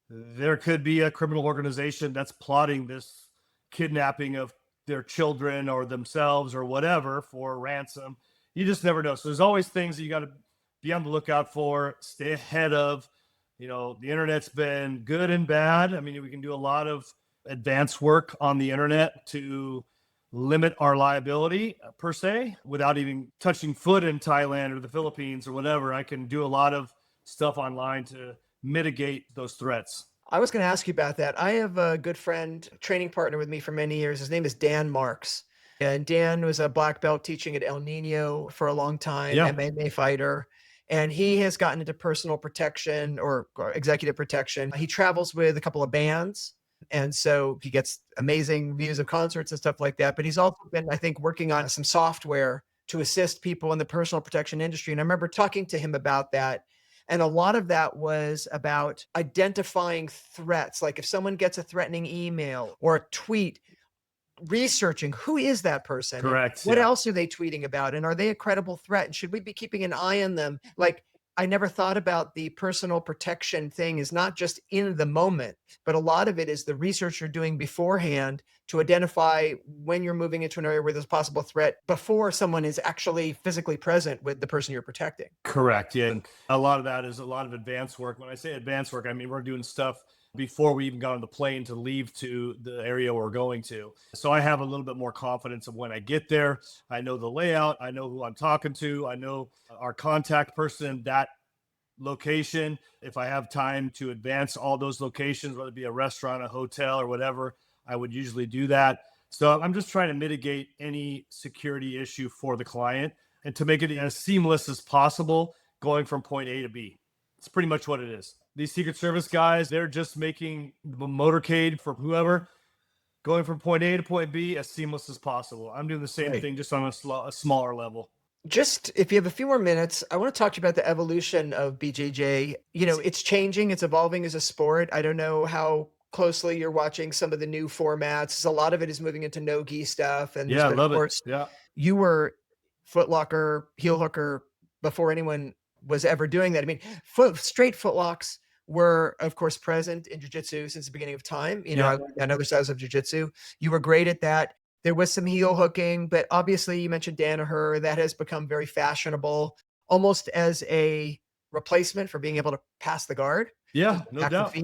There could be a criminal organization that's plotting this kidnapping of their children or themselves or whatever for ransom. You just never know. So there's always things that you got to be on the lookout for, stay ahead of. The internet's been good and bad. I mean, we can do a lot of advanced work on the internet to limit our liability per se without even touching foot in Thailand or the Philippines or whatever. I can do a lot of stuff online to mitigate those threats. I was going to ask you about that. I have a good friend, training partner with me for many years. His name is Dan Marks. And Dan was a black belt teaching at El Nino for a long time, Yeah. MMA fighter. And he has gotten into personal protection or executive protection. He travels with a couple of bands. And so he gets amazing views of concerts and stuff like that. But he's also been, I think, working on some software to assist people in the personal protection industry. And I remember talking to him about that. And a lot of that was about identifying threats. Like if someone gets a threatening email or a tweet, researching who is that person? And Correct. what Yeah. else are they tweeting about? And are they a credible threat? And should we be keeping an eye on them? Like, I never thought about the personal protection thing is not just in the moment, but a lot of it is the research you're doing beforehand to identify when you're moving into an area where there's a possible threat before someone is actually physically present with the person you're protecting. Correct. Yeah. And a lot of that is a lot of advanced work. When I say advanced work, I mean, we're doing stuff before we even got on the plane to leave to the area we're going to. So I have a little bit more confidence of when I get there. I know the layout. I know who I'm talking to. I know our contact person, that location. If I have time to advance all those locations, whether it be a restaurant, a hotel, or whatever, I would usually do that. So I'm just trying to mitigate any security issue for the client and to make it as seamless as possible going from point A to B. It's pretty much what it is. These Secret Service guys, they're just making the motorcade for whoever going from point A to point B as seamless as possible. I'm doing the same thing, just on a smaller level. Just if you have a few more minutes, I want to talk to you about the evolution of BJJ. It's changing, it's evolving as a sport. I don't know how closely you're watching some of the new formats. A lot of it is moving into no-gi stuff. And yeah, I love of course, it. Yeah. You were foot locker, heel hooker before anyone was ever doing that. I mean, straight footlocks were, of course, present in jiu-jitsu since the beginning of time. I learned another styles of jiu-jitsu. You were great at that. There was some heel hooking, but obviously you mentioned Danaher. That has become very fashionable, almost as a replacement for being able to pass the guard. Yeah, no doubt.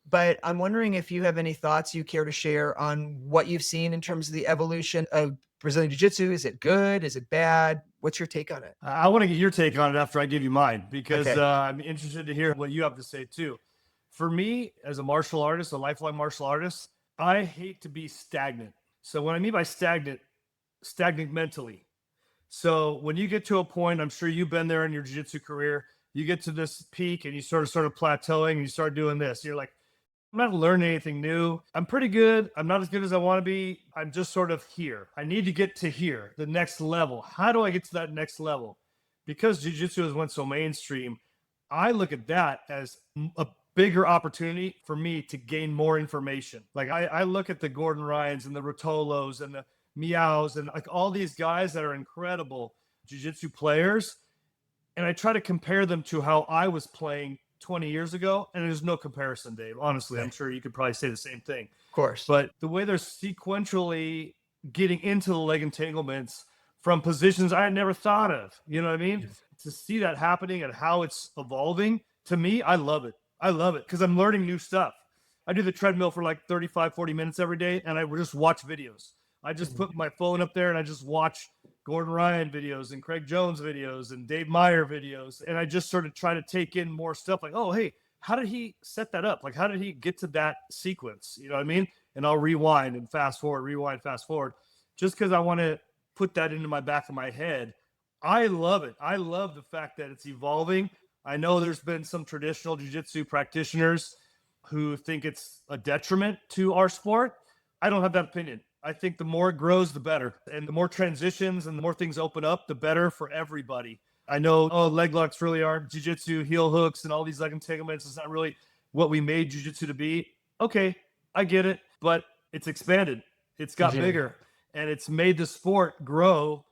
But I'm wondering if you have any thoughts you care to share on what you've seen in terms of the evolution of Brazilian Jiu-Jitsu. Is it good? Is it bad? What's your take on it? I want to get your take on it after I give you mine, because I'm interested to hear what you have to say too. For me, as a martial artist, a lifelong martial artist, I hate to be stagnant. So what I mean by stagnant mentally. So when you get to a point, I'm sure you've been there in your jiu-jitsu career, you get to this peak and you sort of plateauing and you start doing this. You're like, I'm not learning anything new. I'm pretty good. I'm not as good as I want to be. I'm just sort of here. I need to get to here, the next level. How do I get to that next level? Because jiu-jitsu has went so mainstream, I look at that as a bigger opportunity for me to gain more information. Like I look at the Gordon Ryans and the Rotolos and the Meows and like all these guys that are incredible jiu-jitsu players, and I try to compare them to how I was playing 20 years ago, and there's no comparison, Dave. Honestly, I'm sure you could probably say the same thing. Of course. But the way they're sequentially getting into the leg entanglements from positions I had never thought of, you know what I mean? Yes. To see that happening and how it's evolving, to me, I love it. I love it because I'm learning new stuff. I do the treadmill for like 35, 40 minutes every day, and I just watch videos. I just put my phone up there and I just watch Gordon Ryan videos and Craig Jones videos and Dave Meyer videos. And I just sort of try to take in more stuff like, oh, hey, how did he set that up? Like, how did he get to that sequence? You know what I mean? And I'll rewind and fast forward, just because I want to put that into my back of my head. I love it. I love the fact that it's evolving. I know there's been some traditional jiu-jitsu practitioners who think it's a detriment to our sport. I don't have that opinion. I think the more it grows, the better. And the more transitions and the more things open up, the better for everybody. I know, leg locks really aren't jiu-jitsu, heel hooks and all these leg entanglements. It's not really what we made jiu-jitsu to be. Okay, I get it, but it's expanded. It's got bigger, and it's made the sport grow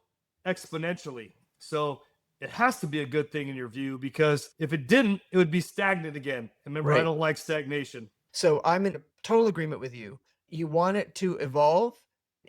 exponentially. So it has to be a good thing in your view, because if it didn't, it would be stagnant again. And remember, I don't like stagnation. So I'm in total agreement with you. You want it to evolve,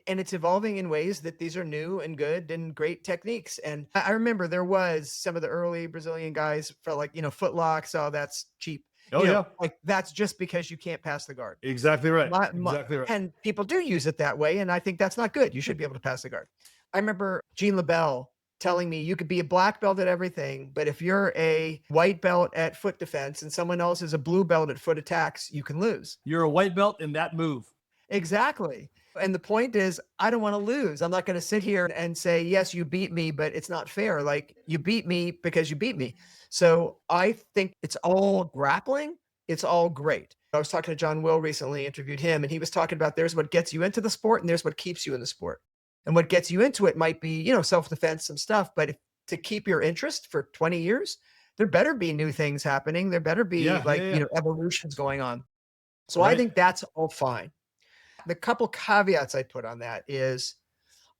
and it's evolving in ways that these are new and good and great techniques. And I remember there was some of the early Brazilian guys felt like, footlocks, oh, that's cheap. Like that's just because you can't pass the guard. Exactly right. Exactly right. And people do use it that way. And I think that's not good. You should be able to pass the guard. I remember Gene LaBelle telling me you could be a black belt at everything, but if you're a white belt at foot defense and someone else is a blue belt at foot attacks, you can lose. You're a white belt in that move. Exactly. And the point is, I don't want to lose. I'm not going to sit here and say, yes, you beat me, but it's not fair. Like, you beat me because you beat me. So I think it's all grappling. It's all great. I was talking to John Will recently, interviewed him, and he was talking about there's what gets you into the sport and there's what keeps you in the sport. And what gets you into it might be, self-defense, some stuff, but to keep your interest for 20 years, there better be new things happening. There better be evolutions going on. So I think that's all fine. The couple caveats I put on that is,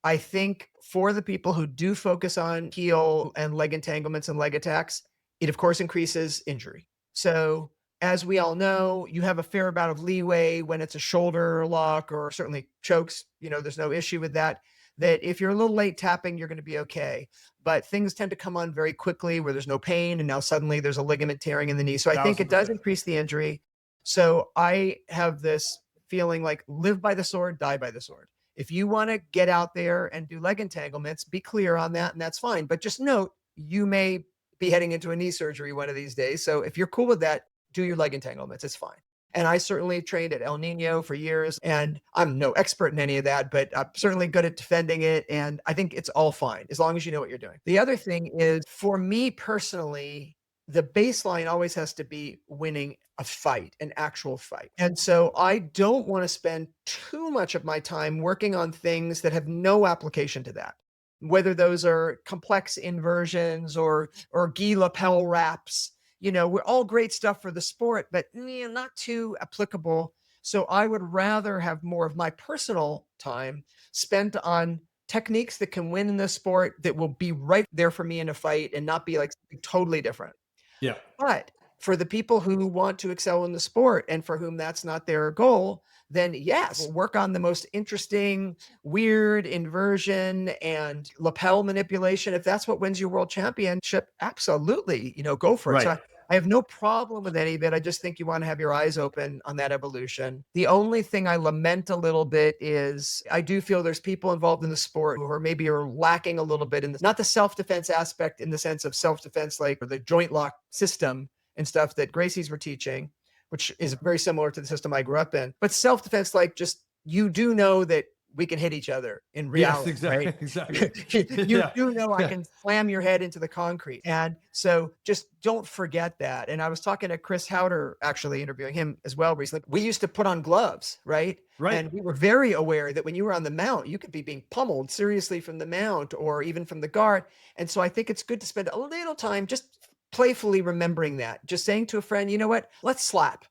I think for the people who do focus on heel and leg entanglements and leg attacks, it of course increases injury. So as we all know, you have a fair amount of leeway when it's a shoulder lock or certainly chokes. There's no issue with that if you're a little late tapping, you're going to be okay. But things tend to come on very quickly where there's no pain. And now suddenly there's a ligament tearing in the knee. So I think it does increase the injury. So I have this feeling like live by the sword, die by the sword. If you want to get out there and do leg entanglements, be clear on that, and that's fine. But just note, you may be heading into a knee surgery one of these days. So if you're cool with that, do your leg entanglements. It's fine. And I certainly trained at El Nino for years, and I'm no expert in any of that, but I'm certainly good at defending it. And I think it's all fine as long as you know what you're doing. The other thing is, for me personally, the baseline always has to be winning a fight, an actual fight. And so I don't want to spend too much of my time working on things that have no application to that. Whether those are complex inversions or gi lapel wraps, we're all great stuff for the sport, but not too applicable. So I would rather have more of my personal time spent on techniques that can win in the sport, that will be right there for me in a fight and not be like something totally different. Yeah. But for the people who want to excel in the sport and for whom that's not their goal, then yes, work on the most interesting, weird inversion and lapel manipulation. If that's what wins you world championship, absolutely, go for it. So Right. I have no problem with any of it. I just think you want to have your eyes open on that evolution. The only thing I lament a little bit is I do feel there's people involved in the sport who are lacking a little bit in this, not the self-defense aspect in the sense of self-defense, like the joint lock system and stuff that Gracie's were teaching, which is very similar to the system I grew up in, but self-defense, like just, you do know that we can hit each other in reality, Yes, exactly. right? Exactly. You Yeah. do know I Yeah. can slam your head into the concrete. And so just don't forget that. And I was talking to Chris Howder, actually interviewing him as well recently. We used to put on gloves, right? Right. And we were very aware that when you were on the mount, you could be being pummeled seriously from the mount or even from the guard. And so I think it's good to spend a little time just playfully remembering that, just saying to a friend, you know what, let's slap.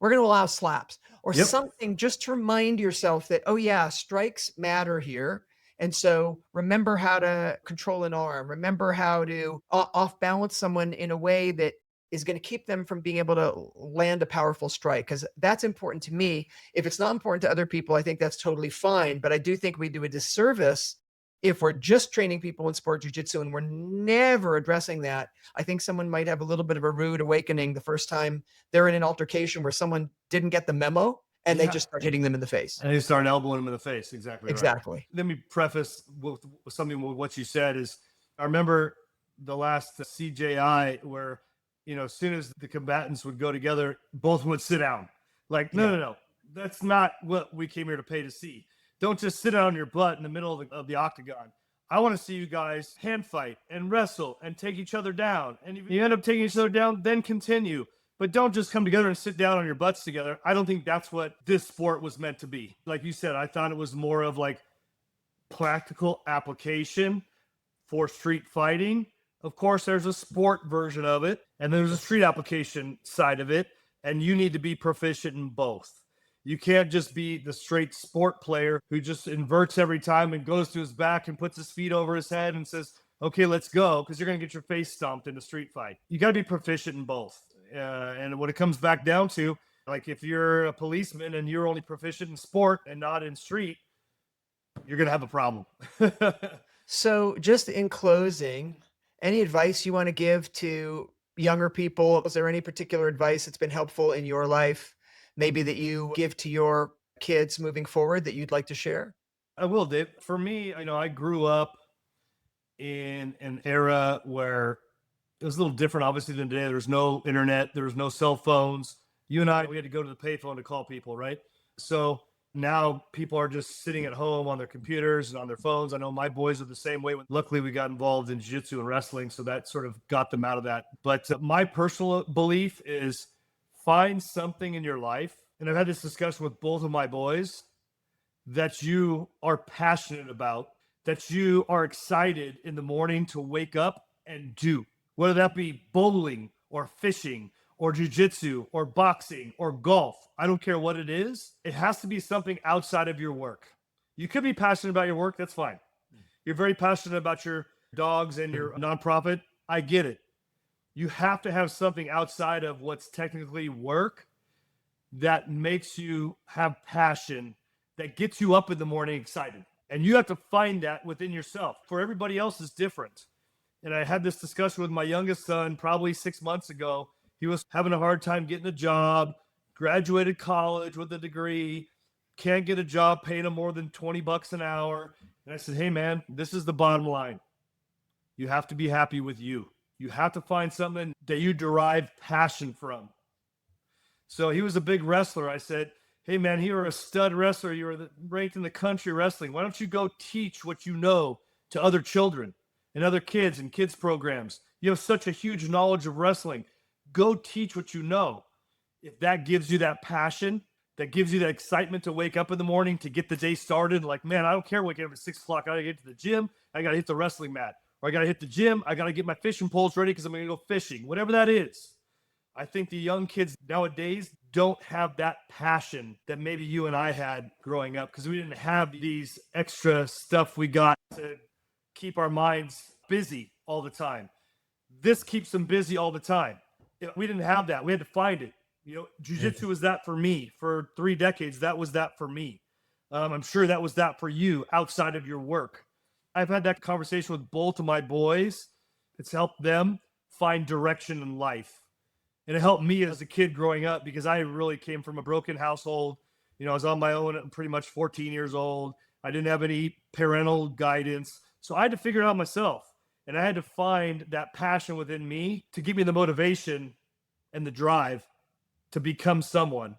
We're going to allow slaps or Yep. something, just to remind yourself that, oh yeah, strikes matter here. And so remember how to control an arm, remember how to off balance someone in a way that is going to keep them from being able to land a powerful strike. Because that's important to me. If it's not important to other people, I think that's totally fine. But I do think we do a disservice if we're just training people in sport jiu-jitsu and we're never addressing that. I think someone might have a little bit of a rude awakening the first time they're in an altercation where someone didn't get the memo and they Yeah. just start hitting them in the face. And they start elbowing him in the face. Exactly. Right. Exactly. Let me preface with something with what you said is, I remember the last CJI where, as soon as the combatants would go together, both would sit down. Like, no. That's not what we came here to pay to see. Don't just sit on your butt in the middle of the octagon. I want to see you guys hand fight and wrestle and take each other down. And if you end up taking each other down, then continue. But don't just come together and sit down on your butts together. I don't think that's what this sport was meant to be. Like you said, I thought it was more of like practical application for street fighting. Of course, there's a sport version of it, and there's a street application side of it, and you need to be proficient in both. You can't just be the straight sport player who just inverts every time and goes to his back and puts his feet over his head and says, okay, let's go, because you're going to get your face stomped in a street fight. You got to be proficient in both. And what it comes back down to, like if you're a policeman and you're only proficient in sport and not in street, you're going to have a problem. So just in closing, any advice you want to give to younger people? Is there any particular advice that's been helpful in your life, maybe that you give to your kids moving forward, that you'd like to share? I will, Dave. For me, I grew up in an era where it was a little different, obviously, than today. There was no internet. There was no cell phones. You and I, we had to go to the payphone to call people, right? So now people are just sitting at home on their computers and on their phones. I know my boys are the same way. Luckily, we got involved in jiu-jitsu and wrestling, so that sort of got them out of that. But my personal belief is find something in your life, and I've had this discussion with both of my boys, that you are passionate about, that you are excited in the morning to wake up and do. Whether that be bowling or fishing or jiu-jitsu or boxing or golf, I don't care what it is. It has to be something outside of your work. You could be passionate about your work. That's fine. You're very passionate about your dogs and your nonprofit. I get it. You have to have something outside of what's technically work that makes you have passion, that gets you up in the morning excited. And you have to find that within yourself. For everybody else is different. And I had this discussion with my youngest son probably 6 months ago. He was having a hard time getting a job, graduated college with a degree, can't get a job paying them more than 20 bucks an hour. And I said, hey man, this is the bottom line. You have to be happy with you. You have to find something that you derive passion from. So he was a big wrestler. I said, hey man, you were a stud wrestler. You were ranked in the country wrestling. Why don't you go teach what you know to other children and other kids and kids programs? You have such a huge knowledge of wrestling. Go teach what you know. If that gives you that passion, that gives you that excitement to wake up in the morning to get the day started, like, man, I don't care waking up at 6 o'clock. I gotta get to the gym. I gotta hit the wrestling mat, or I gotta hit the gym. I gotta get my fishing poles ready because I'm gonna go fishing, whatever that is. I think the young kids nowadays don't have that passion that maybe you and I had growing up, because we didn't have these extra stuff we got to keep our minds busy all the time. This keeps them busy all the time. We didn't have that. We had to find it. Jiu-jitsu was that for me for 3 decades. That was that for me. I'm sure that was that for you outside of your work. I've had that conversation with both of my boys. It's helped them find direction in life. And it helped me as a kid growing up, because I really came from a broken household. I was on my own at pretty much 14 years old. I didn't have any parental guidance. So I had to figure it out myself. And I had to find that passion within me to give me the motivation and the drive to become someone.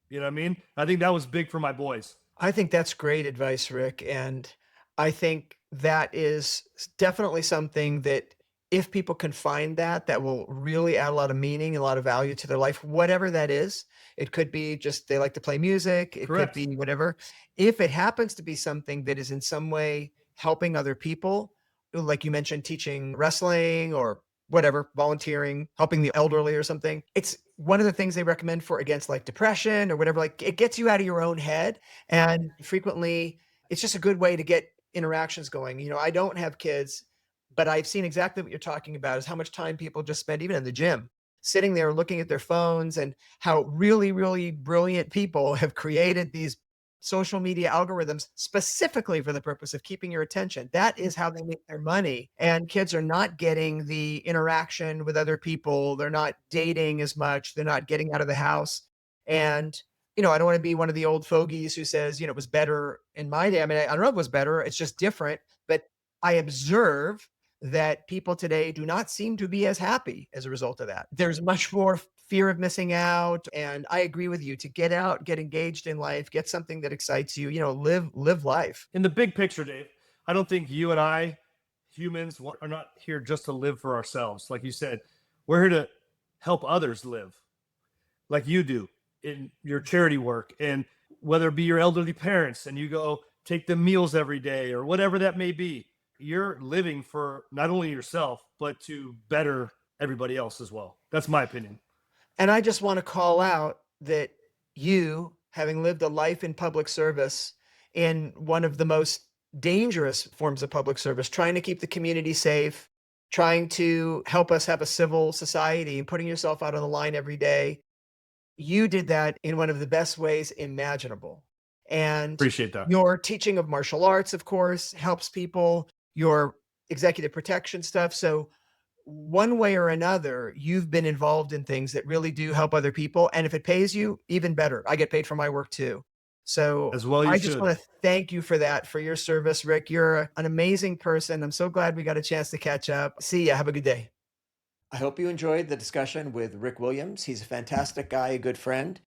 You know what I mean? I think that was big for my boys. I think that's great advice, Rick. And I think that is definitely something that if people can find that will really add a lot of meaning, a lot of value to their life, whatever that is. It could be just they like to play music. It Correct. could be whatever. If it happens to be something that is in some way helping other people, like you mentioned, teaching wrestling or whatever, volunteering, helping the elderly or something. It's one of the things they recommend for against like depression or whatever. Like it gets you out of your own head. And frequently it's just a good way to get interactions going. I don't have kids, but I've seen exactly what you're talking about, is how much time people just spend even in the gym, sitting there looking at their phones, and how really, really brilliant people have created these social media algorithms specifically for the purpose of keeping your attention. That is how they make their money. And kids are not getting the interaction with other people. They're not dating as much. They're not getting out of the house. And, I don't want to be one of the old fogies who says, it was better in my day. I mean, I don't know if it was better. It's just different. But I observe that people today do not seem to be as happy as a result of that. There's much more fear of missing out. And I agree with you, to get out, get engaged in life, get something that excites you, live life. In the big picture, Dave, I don't think you and I, humans, are not here just to live for ourselves. Like you said, we're here to help others live like you do in your charity work. And whether it be your elderly parents and you go take them meals every day or whatever that may be, you're living for not only yourself, but to better everybody else as well. That's my opinion. And I just want to call out that you, having lived a life in public service in one of the most dangerous forms of public service, trying to keep the community safe, trying to help us have a civil society and putting yourself out on the line every day, you did that in one of the best ways imaginable. And appreciate that. Your teaching of martial arts, of course, helps people, your executive protection stuff. So one way or another, you've been involved in things that really do help other people. And if it pays you, even better. I get paid for my work too. So as well, I just want to thank you for that, for your service, Rick. You're an amazing person. I'm so glad we got a chance to catch up. See ya. Have a good day. I hope you enjoyed the discussion with Rick Williams. He's a fantastic guy, a good friend,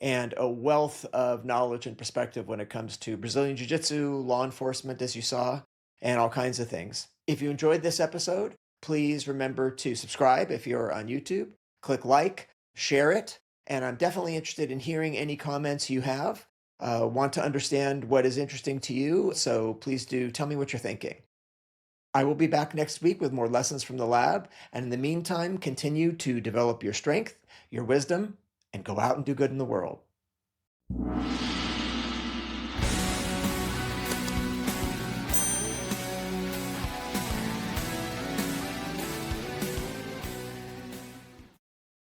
and a wealth of knowledge and perspective when it comes to Brazilian Jiu-Jitsu, law enforcement, as you saw, and all kinds of things. If you enjoyed this episode, please remember to subscribe if you're on YouTube, click like, share it, and I'm definitely interested in hearing any comments you have. Want to understand what is interesting to you, so please do tell me what you're thinking. I will be back next week with more lessons from the lab, and in the meantime, continue to develop your strength, your wisdom, and go out and do good in the world.